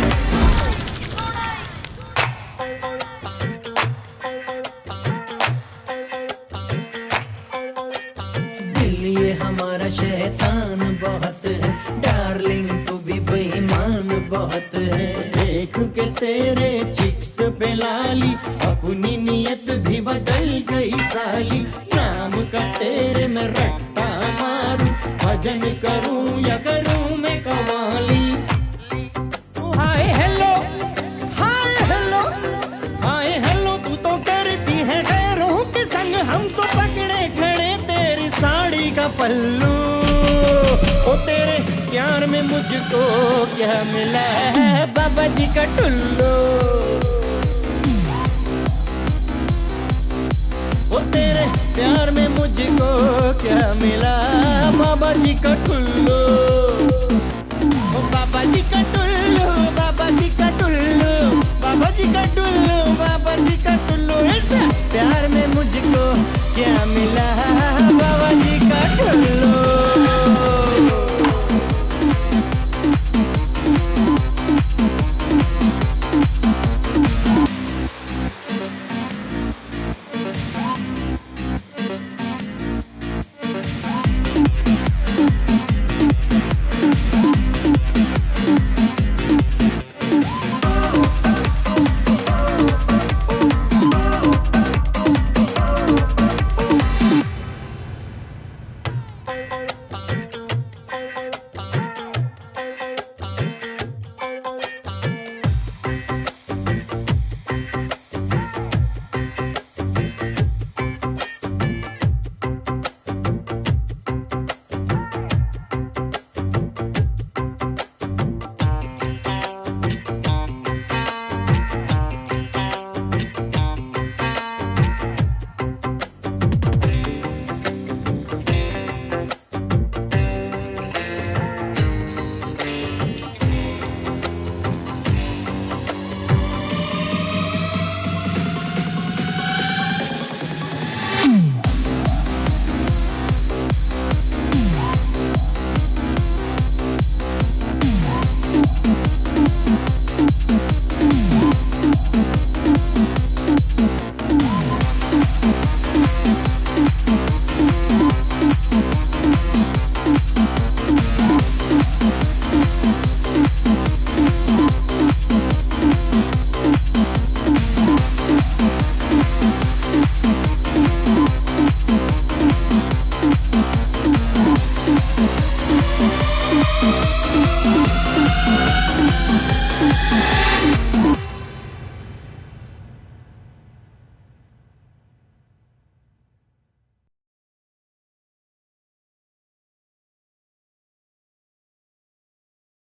ये हमारा शैतान बहुत है, डार्लिंग तू भी बेईमान बहुत है। देख के तेरे चिक्स पे लाली, अपनी नियत भी बदल गई साली। नाम का तेरे में रट्टा मारूं, भजन करूं या करूं मैं qawwali. Hi hello, hi hello, hi hello, तू तो करती है गैरों के संग, हम तो पकड़े खड़े तेरी साड़ी का पल्लू। ओ तेरे प्यार में मुझको क्या मिला है बाबा जी का टुल्लू। ओ तेरे प्यार में मुझको क्या मिला बाबा जी का टुल्लू। ओ बाबा जी का टुल्लू, बाबा जी का टुल्लू, बाबा जी का टुल्लू, बाबा जी का टुल्लू। इस प्यार में मुझको क्या मिला